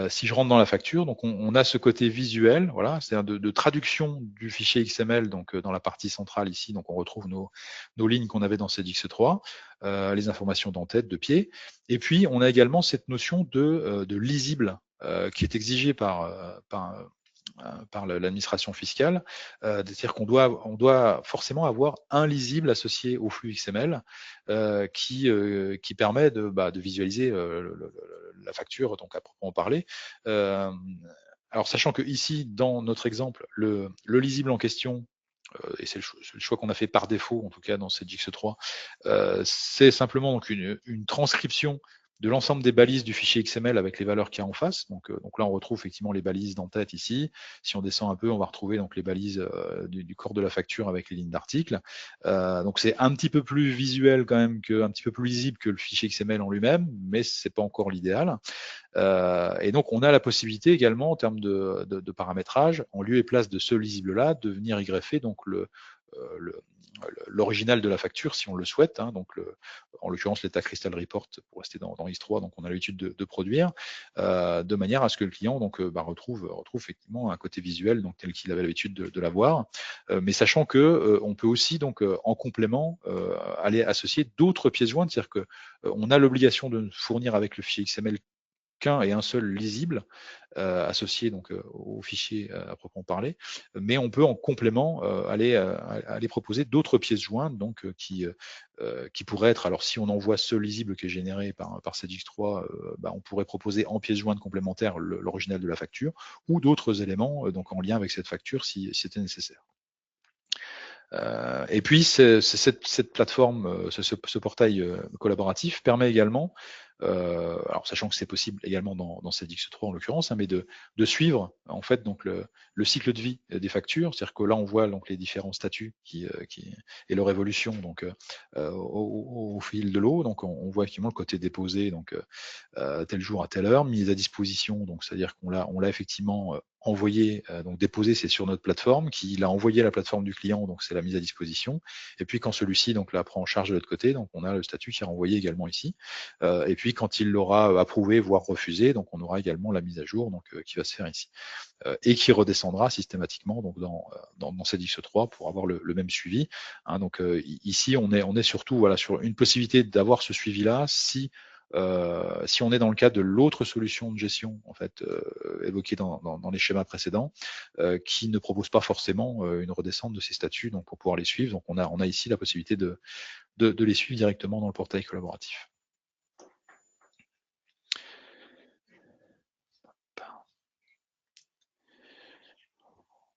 Si je rentre dans la facture, donc on a ce côté visuel, voilà, c'est-à-dire de traduction du fichier XML, donc dans la partie centrale ici, donc on retrouve nos lignes qu'on avait dans CDX3, les informations d'en-tête, de pied. Et puis, on a également cette notion de lisible qui est exigée par l'administration fiscale, c'est-à-dire qu'on doit forcément avoir un lisible associé au flux XML qui permet de visualiser la facture, donc à proprement parler. Alors sachant que ici, dans notre exemple, le lisible en question, et c'est le choix qu'on a fait par défaut, en tout cas dans cette JX3, c'est simplement donc une transcription de l'ensemble des balises du fichier XML avec les valeurs qu'il y a en face. Donc là, on retrouve effectivement les balises d'en-tête ici. Si on descend un peu, on va retrouver donc les balises du corps de la facture avec les lignes d'articles. Donc c'est un petit peu plus visuel quand même, un petit peu plus lisible que le fichier XML en lui-même, mais c'est pas encore l'idéal. Et donc, on a la possibilité également, en termes de paramétrage, en lieu et place de ce lisible-là, de venir y greffer donc l'original de la facture, si on le souhaite, hein, donc en l'occurrence l'état Crystal Report pour rester dans IS3, donc on a l'habitude de produire, de manière à ce que le client donc retrouve effectivement un côté visuel donc tel qu'il avait l'habitude de l'avoir, mais sachant que on peut aussi donc en complément aller associer d'autres pièces jointes, c'est-à-dire que on a l'obligation de fournir avec le fichier XML qu'un et un seul lisible associé donc au fichier à proprement parler, mais on peut en complément aller proposer d'autres pièces jointes donc qui pourraient être, alors si on envoie ce lisible qui est généré par CGX3, on pourrait proposer en pièces jointes complémentaires l'original de la facture ou d'autres éléments donc en lien avec cette facture si c'était nécessaire. Et puis, cette plateforme, ce portail collaboratif permet également, alors sachant que c'est possible également dans CDX3 en l'occurrence, hein, mais de suivre en fait donc le cycle de vie des factures, c'est-à-dire que là on voit donc les différents statuts et leur évolution donc au fil de l'eau. Donc on voit effectivement le côté déposé donc tel jour à telle heure, mise à disposition, donc c'est-à-dire qu'on l'a effectivement envoyer, donc déposer, c'est sur notre plateforme, qui l'a envoyé à la plateforme du client, donc c'est la mise à disposition. Et puis quand celui-ci donc la prend en charge de l'autre côté, donc on a le statut qui est renvoyé également ici. Et puis quand il l'aura approuvé, voire refusé, donc on aura également la mise à jour donc qui va se faire ici. Et qui redescendra systématiquement donc dans CEDIX3 pour avoir le même suivi. Hein, donc ici, on est surtout voilà, sur une possibilité d'avoir ce suivi-là si on est dans le cas de l'autre solution de gestion en fait évoquée dans les schémas précédents, qui ne propose pas forcément une redescente de ces statuts, donc pour pouvoir les suivre. Donc on a ici la possibilité de les suivre directement dans le portail collaboratif.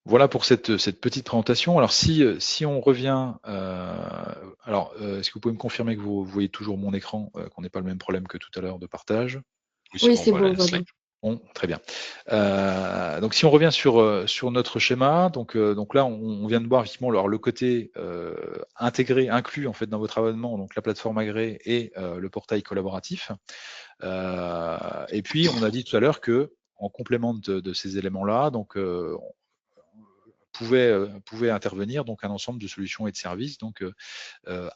Voilà pour cette petite présentation. Alors si on revient, est-ce que vous pouvez me confirmer que vous voyez toujours mon écran, qu'on n'ait pas le même problème que tout à l'heure de partage? Oui, c'est bon, on voit bien. Bon, très bien. Donc si on revient sur notre schéma, donc là on vient de voir effectivement alors, le côté intégré, inclus en fait dans votre abonnement, donc la plateforme agréée et le portail collaboratif. Et puis on a dit tout à l'heure que en complément de ces éléments-là, donc pouvait intervenir donc un ensemble de solutions et de services donc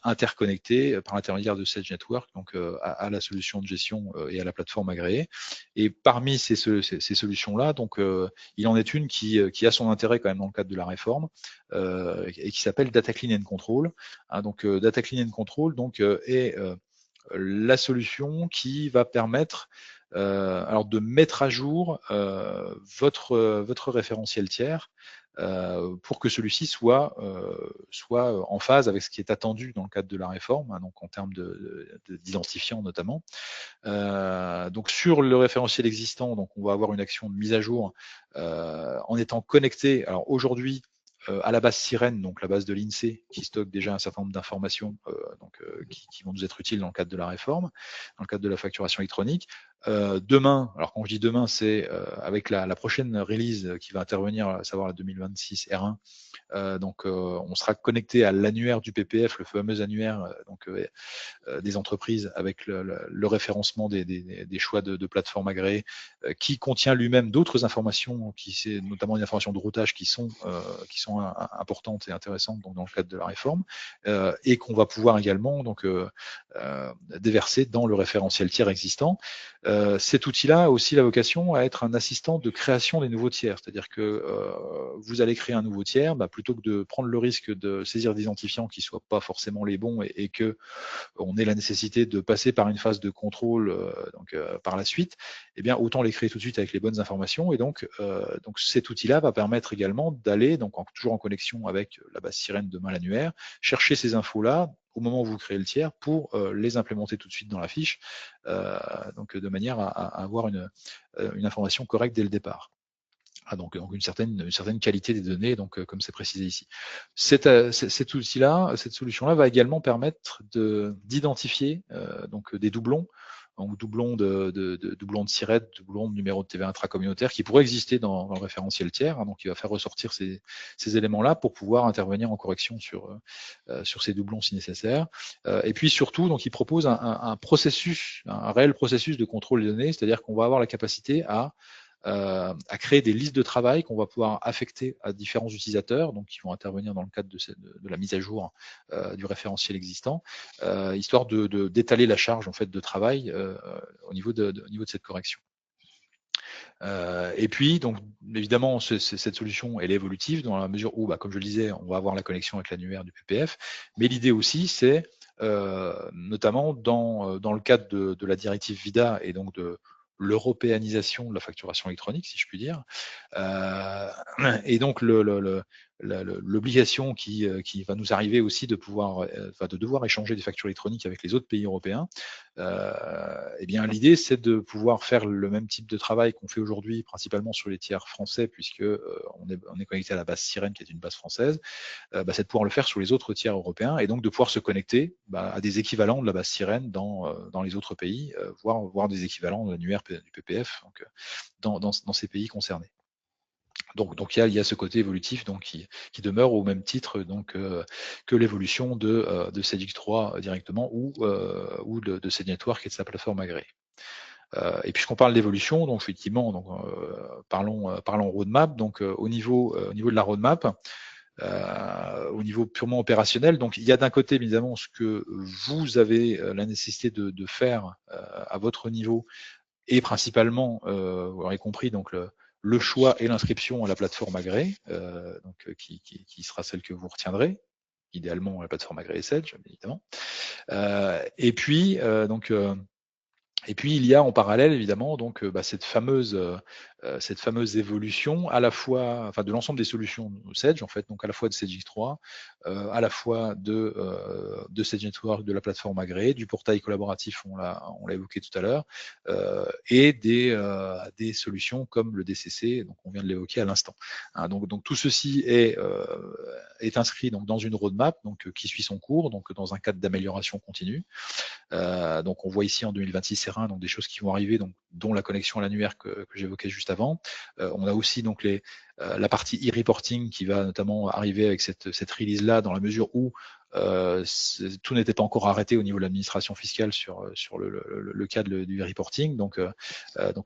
interconnectés par l'intermédiaire de Sage Network donc à la solution de gestion et à la plateforme agréée. Et parmi ces solutions-là, donc il en est une qui a son intérêt quand même dans le cadre de la réforme et qui s'appelle Data Clean and Control. Hein, donc Data Clean and Control donc est la solution qui va permettre alors de mettre à jour votre référentiel tiers pour que celui-ci soit en phase avec ce qui est attendu dans le cadre de la réforme, hein, donc en termes d'identifiants notamment. Donc sur le référentiel existant, donc on va avoir une action de mise à jour en étant connecté. Alors aujourd'hui, à la base Sirène, donc la base de l'INSEE, qui stocke déjà un certain nombre d'informations qui vont nous être utiles dans le cadre de la réforme, dans le cadre de la facturation électronique. Demain, alors quand je dis demain, c'est avec la prochaine release qui va intervenir, à savoir la 2026 R1, donc on sera connecté à l'annuaire du PPF, le fameux annuaire des entreprises avec le référencement des choix de plateformes agréées, qui contient lui-même d'autres informations, notamment des informations de routage qui sont importantes et intéressantes donc, dans le cadre de la réforme, et qu'on va pouvoir également donc déverser dans le référentiel tiers existant. Cet outil-là a aussi la vocation à être un assistant de création des nouveaux tiers, c'est-à-dire que vous allez créer un nouveau tiers, plutôt que de prendre le risque de saisir des identifiants qui ne soient pas forcément les bons et que on ait la nécessité de passer par une phase de contrôle par la suite, eh bien autant les créer tout de suite avec les bonnes informations. Et donc cet outil-là va permettre également d'aller, donc toujours en connexion avec la base Sirène demain l'annuaire, chercher ces infos-là au moment où vous créez le tiers pour les implémenter tout de suite dans la fiche, donc de manière à avoir une information correcte dès le départ. Ah, donc une certaine qualité des données, donc comme c'est précisé ici. Cet outil-là, cette solution-là va également permettre d'identifier donc des doublons, donc doublons doublons de SIRET, doublons de numéro de TVA intracommunautaire qui pourraient exister dans le référentiel tiers. Hein, donc il va faire ressortir ces éléments-là pour pouvoir intervenir en correction sur ces doublons si nécessaire. Et puis surtout, donc il propose un processus, un réel processus de contrôle des données, c'est-à-dire qu'on va avoir la capacité à créer des listes de travail qu'on va pouvoir affecter à différents utilisateurs, donc qui vont intervenir dans le cadre de la mise à jour du référentiel existant, histoire d'étaler la charge en fait de travail au niveau de cette correction. Et puis, donc, évidemment, cette solution, elle est évolutive dans la mesure où, comme je le disais, on va avoir la connexion avec l'annuaire du PPF. Mais l'idée aussi, c'est notamment dans le cadre de la directive VIDA et donc de l'européanisation de la facturation électronique, si je puis dire. Et donc l'obligation qui va nous arriver aussi de devoir échanger des factures électroniques avec les autres pays européens. Eh bien l'idée c'est de pouvoir faire le même type de travail qu'on fait aujourd'hui, principalement sur les tiers français, puisque on est connecté à la base Sirène, qui est une base française. C'est de pouvoir le faire sur les autres tiers européens et donc de pouvoir se connecter à des équivalents de la base Sirène dans les autres pays, voire des équivalents de l'annuaire du PPF donc, dans ces pays concernés. Donc il y a ce côté évolutif donc, qui demeure au même titre donc, que l'évolution de CEDIX3 directement ou de Sage Network et de sa plateforme agréée. Et puisqu'on parle d'évolution, donc effectivement, donc, parlons roadmap. Donc au niveau de la roadmap, au niveau purement opérationnel. Donc, il y a d'un côté, évidemment, ce que vous avez la nécessité de faire à votre niveau, et principalement, vous l'aurez compris, donc le choix et l'inscription à la plateforme agréée, qui sera celle que vous retiendrez, idéalement la plateforme agréée Sage, évidemment. Et puis, il y a en parallèle évidemment donc cette fameuse évolution à la fois, enfin de l'ensemble des solutions Sage en fait, donc à la fois de Sage X3, à la fois de Sage Network, de la plateforme agréée, du portail collaboratif, on l'a évoqué tout à l'heure, et des solutions comme le DCC, donc on vient de l'évoquer à l'instant. Hein, donc tout ceci est inscrit donc dans une roadmap donc qui suit son cours, donc dans un cadre d'amélioration continue. Donc on voit ici en 2026 R1 donc des choses qui vont arriver, donc dont la connexion à l'annuaire que j'évoquais juste avant. On a aussi donc la partie e-reporting qui va notamment arriver avec cette release là, dans la mesure où tout n'était pas encore arrêté au niveau de l'administration fiscale sur le cadre du reporting. Donc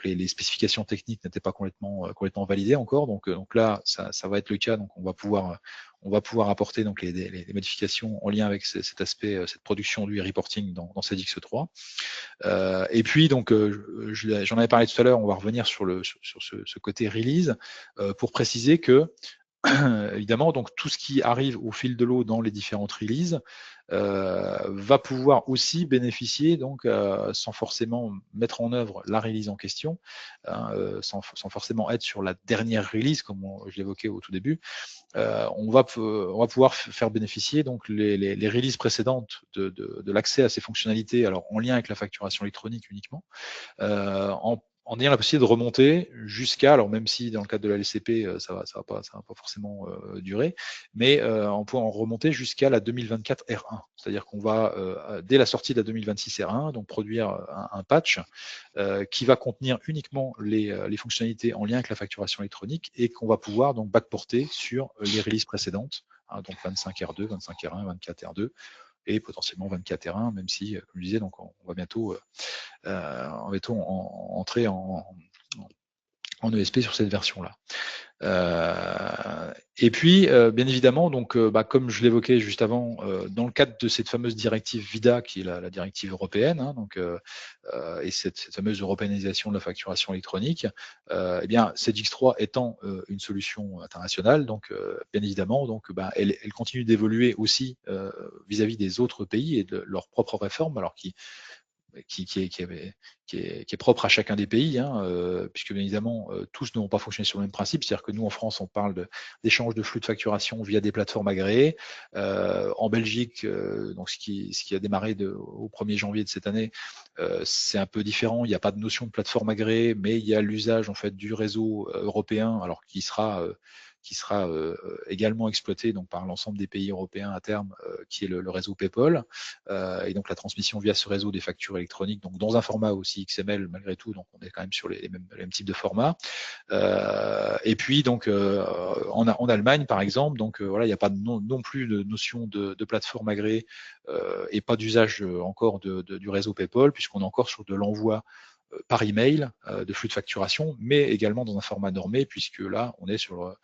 les spécifications techniques n'étaient pas complètement validées encore. Donc là, ça va être le cas. Donc on va pouvoir apporter donc les modifications en lien avec cet aspect, cette production du reporting dans Sage X3. Et puis donc j'en avais parlé tout à l'heure, on va revenir sur ce côté release pour préciser que évidemment, donc tout ce qui arrive au fil de l'eau dans les différentes releases va pouvoir aussi bénéficier, donc sans forcément mettre en œuvre la release en question, sans forcément être sur la dernière release, comme je l'évoquais au tout début. On va pouvoir faire bénéficier donc les releases précédentes de l'accès à ces fonctionnalités, alors en lien avec la facturation électronique uniquement, en ayant la possibilité de remonter jusqu'à, alors même si dans le cadre de la LCP, ça va pas forcément durer, mais on peut en remonter jusqu'à la 2024 R1. C'est-à-dire qu'on va, dès la sortie de la 2026 R1, donc produire un patch qui va contenir uniquement les fonctionnalités en lien avec la facturation électronique et qu'on va pouvoir donc backporter sur les releases précédentes, hein, donc 25 R2, 25 R1, 24 R2 et potentiellement 24 R1, même si, comme je disais, donc on va bientôt entrer en ESP sur cette version-là. Et puis, bien évidemment, donc, comme je l'évoquais juste avant, dans le cadre de cette fameuse directive VIDA, qui est la directive européenne, hein, donc, et cette fameuse européanisation de la facturation électronique, eh bien, Sage X3 étant une solution internationale, donc, bien évidemment, donc, elle continue d'évoluer aussi vis-à-vis des autres pays et de leurs propres réformes, alors qui est propre à chacun des pays, hein, puisque bien évidemment tous ne vont pas fonctionner sur le même principe. C'est-à-dire que nous en France on parle d'échange de flux de facturation via des plateformes agréées. En Belgique, donc ce qui a démarré au 1er janvier de cette année, c'est un peu différent. Il n'y a pas de notion de plateforme agréée, mais il y a l'usage en fait du réseau européen, alors qui sera également exploité donc par l'ensemble des pays européens à terme, qui est le réseau PayPal, et donc la transmission via ce réseau des factures électroniques, donc dans un format aussi XML malgré tout, donc on est quand même sur les mêmes types de formats. Et puis donc en Allemagne par exemple, donc voilà, il n'y a pas non plus de notion de plateforme agréée et pas d'usage encore du réseau PayPal, puisqu'on est encore sur de l'envoi par email de flux de facturation, mais également dans un format normé, puisque là, on est sur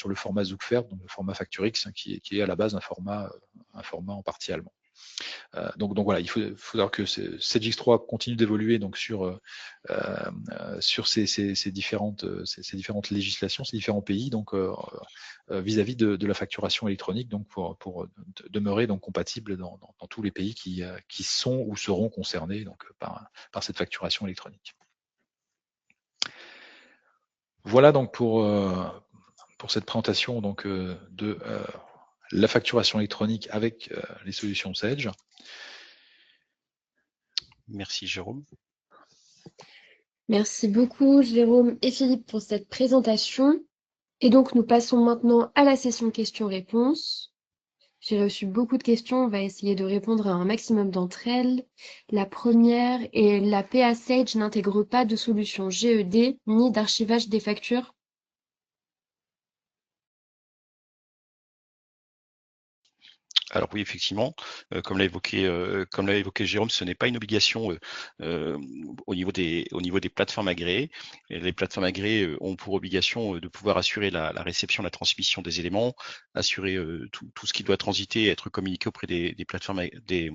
le format Zugferb, donc le format Facturix, hein, qui est à la base un format en partie allemand. Donc voilà, il faut savoir que Sage X3 continue d'évoluer donc sur ces différentes législations, ces différents pays, donc vis-à-vis de la facturation électronique, donc pour demeurer donc compatible dans tous les pays qui sont ou seront concernés donc par cette facturation électronique. Voilà donc pour cette présentation donc de la facturation électronique avec les solutions Sage. Merci Jérôme. Merci beaucoup Jérôme et Philippe pour cette présentation. Et donc nous passons maintenant à la session questions-réponses. J'ai reçu beaucoup de questions, on va essayer de répondre à un maximum d'entre elles. La première est: la PA Sage n'intègre pas de solution GED ni d'archivage des factures? Alors oui, effectivement, comme l'a évoqué Jérôme, ce n'est pas une obligation au niveau des plateformes agréées. Et les plateformes agréées ont pour obligation de pouvoir assurer la réception, la transmission des éléments, assurer tout ce qui doit transiter et être communiqué auprès des plateformes de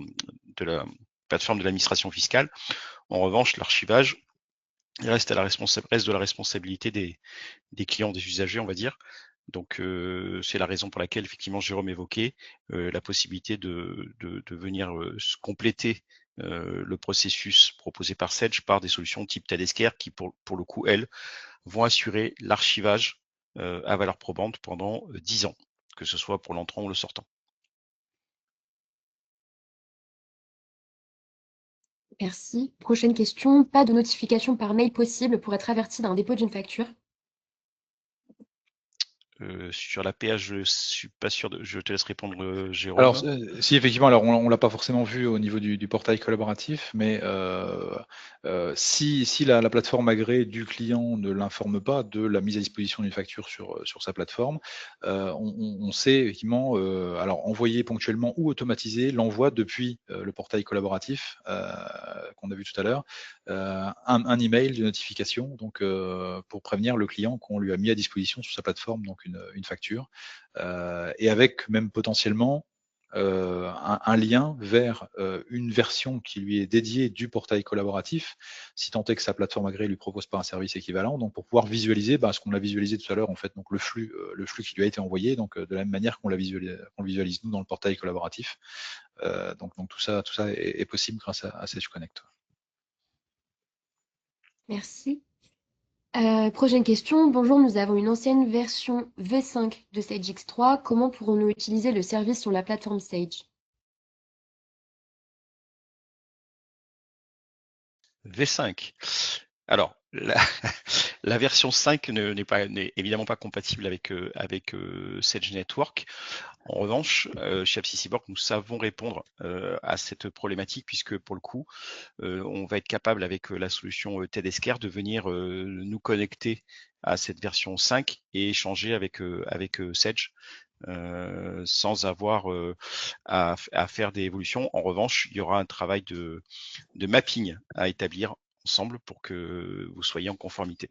la plateforme de l'administration fiscale. En revanche, l'archivage reste de la responsabilité des clients, des usagers, on va dire. Donc c'est la raison pour laquelle effectivement Jérôme évoquait la possibilité de venir compléter le processus proposé par Sedge par des solutions type Tedescaire qui pour le coup elles vont assurer l'archivage à valeur probante pendant 10 ans, que ce soit pour l'entrant ou le sortant. Merci. Prochaine question. Pas de notification par mail possible pour être averti d'un dépôt d'une facture? Sur la PA, je suis pas sûr je te laisse répondre Alors, Jérôme. si effectivement, alors on l'a pas forcément vu au niveau du portail collaboratif, mais si la plateforme agréée du client ne l'informe pas de la mise à disposition d'une facture sur sa plateforme, on sait effectivement alors envoyer ponctuellement ou automatiser l'envoi depuis le portail collaboratif qu'on a vu tout à l'heure, un email de notification donc pour prévenir le client qu'on lui a mis à disposition sur sa plateforme donc une facture et avec même potentiellement un lien vers une version qui lui est dédiée du portail collaboratif, si tant est que sa plateforme agréée lui propose pas un service équivalent, donc pour pouvoir visualiser ce qu'on a visualisé tout à l'heure, en fait, donc le flux qui lui a été envoyé, donc de la même manière qu'on le visualise nous dans le portail collaboratif. Donc tout ça est possible grâce à Sage Connect. Merci. Prochaine question. Bonjour, nous avons une ancienne version V5 de Sage X3. Comment pourrons-nous utiliser le service sur la plateforme Sage? V5. Alors, la version 5 n'est évidemment pas compatible avec Sage Network. En revanche, chez AppSySyborg, nous savons répondre à cette problématique puisque pour le coup, on va être capable avec la solution Tedescaire de venir nous connecter à cette version 5 et échanger avec Sage sans avoir à faire des évolutions. En revanche, il y aura un travail de mapping à établir ensemble pour que vous soyez en conformité.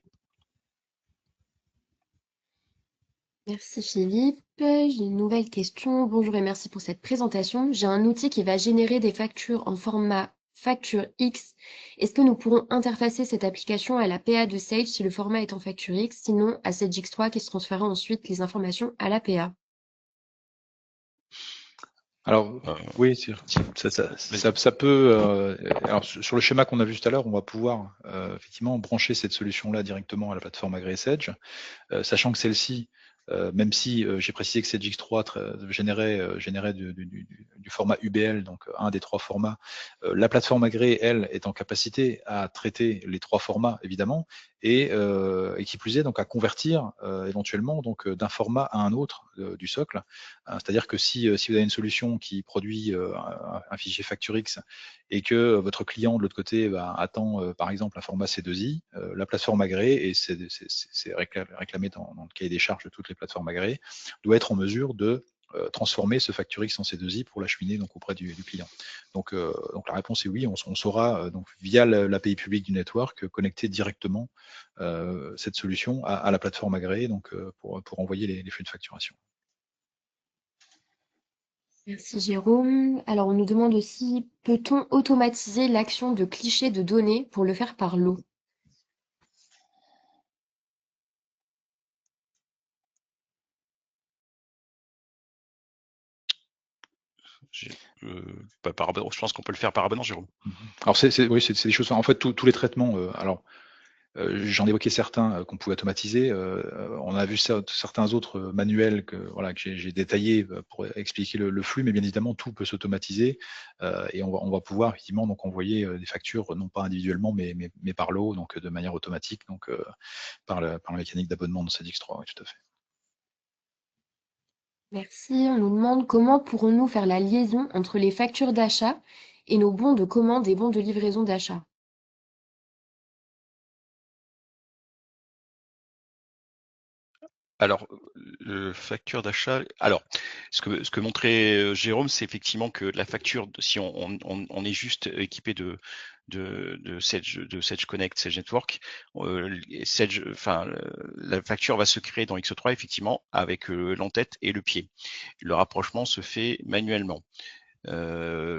Merci Philippe. J'ai une nouvelle question. Bonjour et merci pour cette présentation. J'ai un outil qui va générer des factures en format facture X. Est-ce que nous pourrons interfacer cette application à la PA de Sage si le format est en facture X, sinon à Sage X3 qui se transférera ensuite les informations à la PA? Alors oui, ça peut. Alors sur le schéma qu'on a vu tout à l'heure, on va pouvoir effectivement brancher cette solution-là directement à la plateforme agréée Sage, sachant que celle-ci, même si j'ai précisé que Sage X3 générait du format UBL, donc un des trois formats, la plateforme agréée, elle, est en capacité à traiter les trois formats, évidemment, et qui plus est, donc à convertir éventuellement donc d'un format à un autre du socle. C'est-à-dire que si vous avez une solution qui produit un fichier FactureX et que votre client de l'autre côté attend par exemple un format C2I, la plateforme agréée, et c'est réclamé dans le cahier des charges de toutes les plateformes agréées, doit être en mesure de transformer ce FactureX en C2I pour l'acheminer donc auprès du client. Donc la réponse est oui, on saura donc via l'API publique du network connecter directement cette solution à la plateforme agréée donc pour envoyer les flux de facturation. Merci Jérôme. Alors on nous demande aussi, peut-on automatiser l'action de cliché de données pour le faire par lot? Je pense qu'on peut le faire par abonnement, Jérôme. Alors oui, c'est des choses. En fait, tous les traitements. Alors, j'en évoquais certains qu'on pouvait automatiser. On a vu certains autres manuels que j'ai détaillés pour expliquer le flux, mais bien évidemment tout peut s'automatiser et on va pouvoir effectivement donc envoyer des factures non pas individuellement mais par lot, donc de manière automatique, donc par la mécanique d'abonnement dans SAGX3, oui, tout à fait. Merci. On nous demande comment pourrons-nous faire la liaison entre les factures d'achat et nos bons de commande et bons de livraison d'achat? Alors, facture d'achat. Alors, ce que montrait Jérôme, c'est effectivement que la facture, si on est juste équipé de Sage Connect, Sage Network, la facture va se créer dans X3 effectivement avec l'entête et le pied. Le rapprochement se fait manuellement.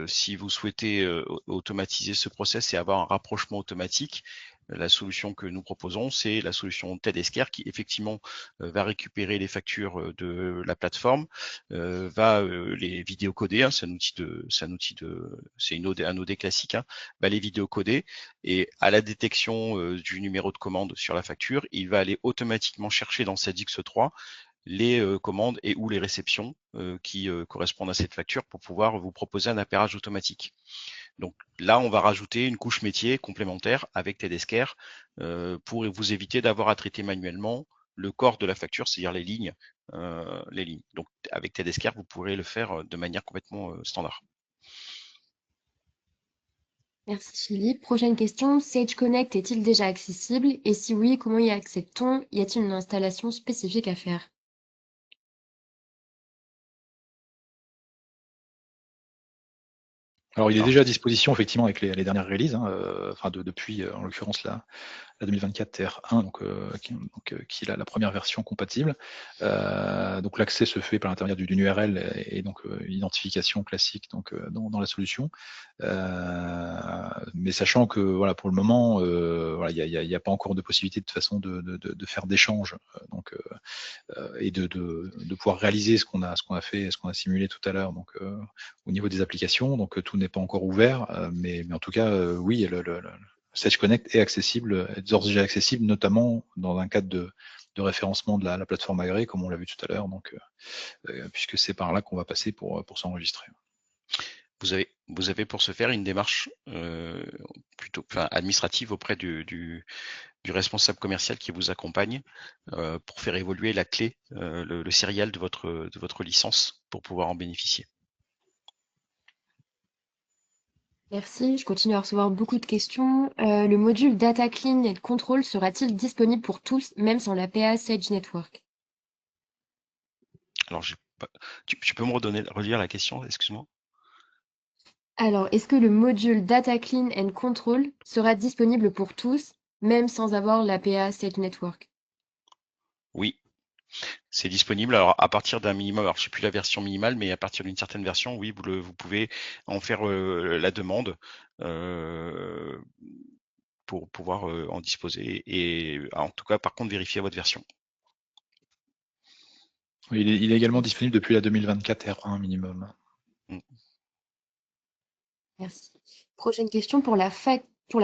Si vous souhaitez automatiser ce process et avoir un rapprochement automatique, la solution que nous proposons, c'est la solution Tedescar qui effectivement va récupérer les factures de la plateforme, va les vidéocoder, hein, c'est un OD classique, hein, va les vidéocoder et à la détection du numéro de commande sur la facture, il va aller automatiquement chercher dans cette X3 les commandes et ou les réceptions qui correspondent à cette facture pour pouvoir vous proposer un appairage automatique. Donc là, on va rajouter une couche métier complémentaire avec Tedescar pour vous éviter d'avoir à traiter manuellement le corps de la facture, c'est-à-dire les lignes. Donc avec Tedescar, vous pourrez le faire de manière complètement standard. Merci Philippe. Prochaine question, Sage Connect est-il déjà accessible? Et si oui, comment y accède-t-on? Y a-t-il une installation spécifique à faire? Alors, il est déjà à disposition effectivement avec les dernières releases, hein, depuis en l'occurrence la 2024 TR1, qui est la première version compatible. Donc l'accès se fait par l'intermédiaire d'une URL et donc une identification classique dans la solution. Mais sachant que voilà, pour le moment, il n'y a pas encore de possibilité de toute façon de faire d'échanges, et de pouvoir réaliser ce qu'on a fait, ce qu'on a simulé tout à l'heure, au niveau des applications. Donc tout n'est pas encore ouvert, mais en tout cas, oui, le Sage Connect est accessible, est d'ores et déjà accessible, notamment dans un cadre de référencement de la plateforme agréée, comme on l'a vu tout à l'heure, puisque c'est par là qu'on va passer pour s'enregistrer. Vous avez pour ce faire une démarche plutôt administrative auprès du responsable commercial qui vous accompagne pour faire évoluer la clé, le serial de votre licence pour pouvoir en bénéficier. Merci, je continue à recevoir beaucoup de questions. Le module Data Clean et Control sera-t-il disponible pour tous, même sans l'APA Sage Network? Alors, tu peux me relire la question, excuse-moi? Alors, est-ce que le module Data Clean and Control sera disponible pour tous, même sans avoir l'APA Sage Network? Oui, c'est disponible. Alors, à partir d'un minimum, alors je sais plus la version minimale, mais à partir d'une certaine version, oui, vous pouvez en faire la demande pour pouvoir en disposer et en tout cas, par contre, vérifier votre version. Oui, il est également disponible depuis la 2024 R1 minimum. Merci. Prochaine question pour la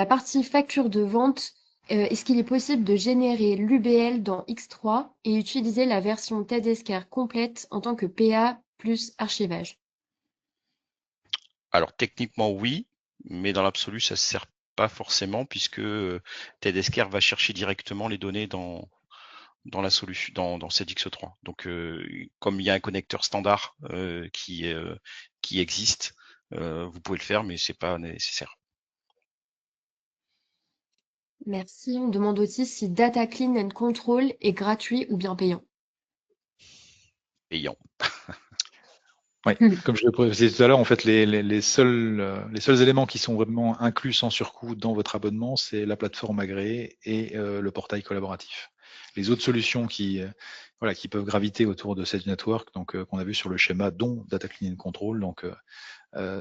partie facture de vente. Est-ce qu'il est possible de générer l'UBL dans X3 et utiliser la version Tedescar complète en tant que PA plus archivage? Alors techniquement oui, mais dans l'absolu ça ne sert pas forcément puisque Tedescar va chercher directement les données dans la solution dans cette X3. Donc comme il y a un connecteur standard qui existe, vous pouvez le faire, mais c'est pas nécessaire. Merci. On demande aussi si Data Clean and Control est gratuit ou bien payant. Payant. Oui, comme je le précisais tout à l'heure, en fait, les seuls éléments qui sont vraiment inclus sans surcoût dans votre abonnement, c'est la plateforme agréée et le portail collaboratif. Les autres solutions qui peuvent graviter autour de cette network, qu'on a vu sur le schéma, dont Data Clean and Control,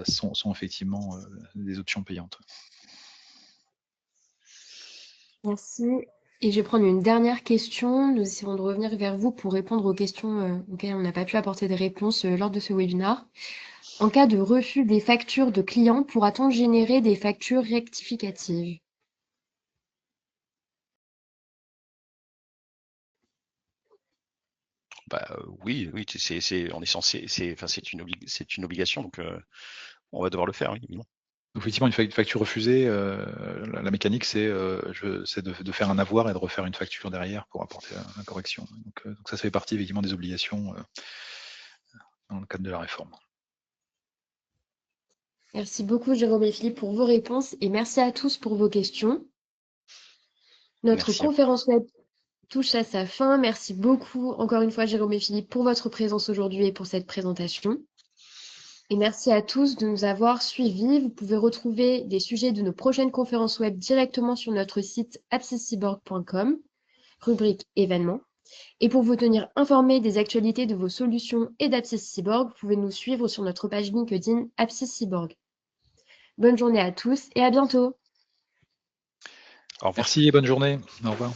sont effectivement des options payantes. Merci. Et je vais prendre une dernière question. Nous essaierons de revenir vers vous pour répondre aux questions auxquelles on n'a pas pu apporter des réponses lors de ce webinaire. En cas de refus des factures de clients, pourra-t-on générer des factures rectificatives? Oui, on est censé, c'est une obligation, donc on va devoir le faire, oui, évidemment. Effectivement, une facture refusée, la mécanique, c'est de faire un avoir et de refaire une facture derrière pour apporter la correction. Donc ça fait partie effectivement des obligations dans le cadre de la réforme. Merci beaucoup, Jérôme et Philippe, pour vos réponses et merci à tous pour vos questions. Notre Merci à vous. conférence web touche à sa fin. Merci beaucoup, encore une fois, Jérôme et Philippe, pour votre présence aujourd'hui et pour cette présentation. Et merci à tous de nous avoir suivis. Vous pouvez retrouver des sujets de nos prochaines conférences web directement sur notre site apsiscyborg.com, rubrique événements. Et pour vous tenir informés des actualités de vos solutions et d'Apsiscyborg, vous pouvez nous suivre sur notre page LinkedIn Apsiscyborg. Bonne journée à tous et à bientôt. Au revoir. Merci et bonne journée. Au revoir.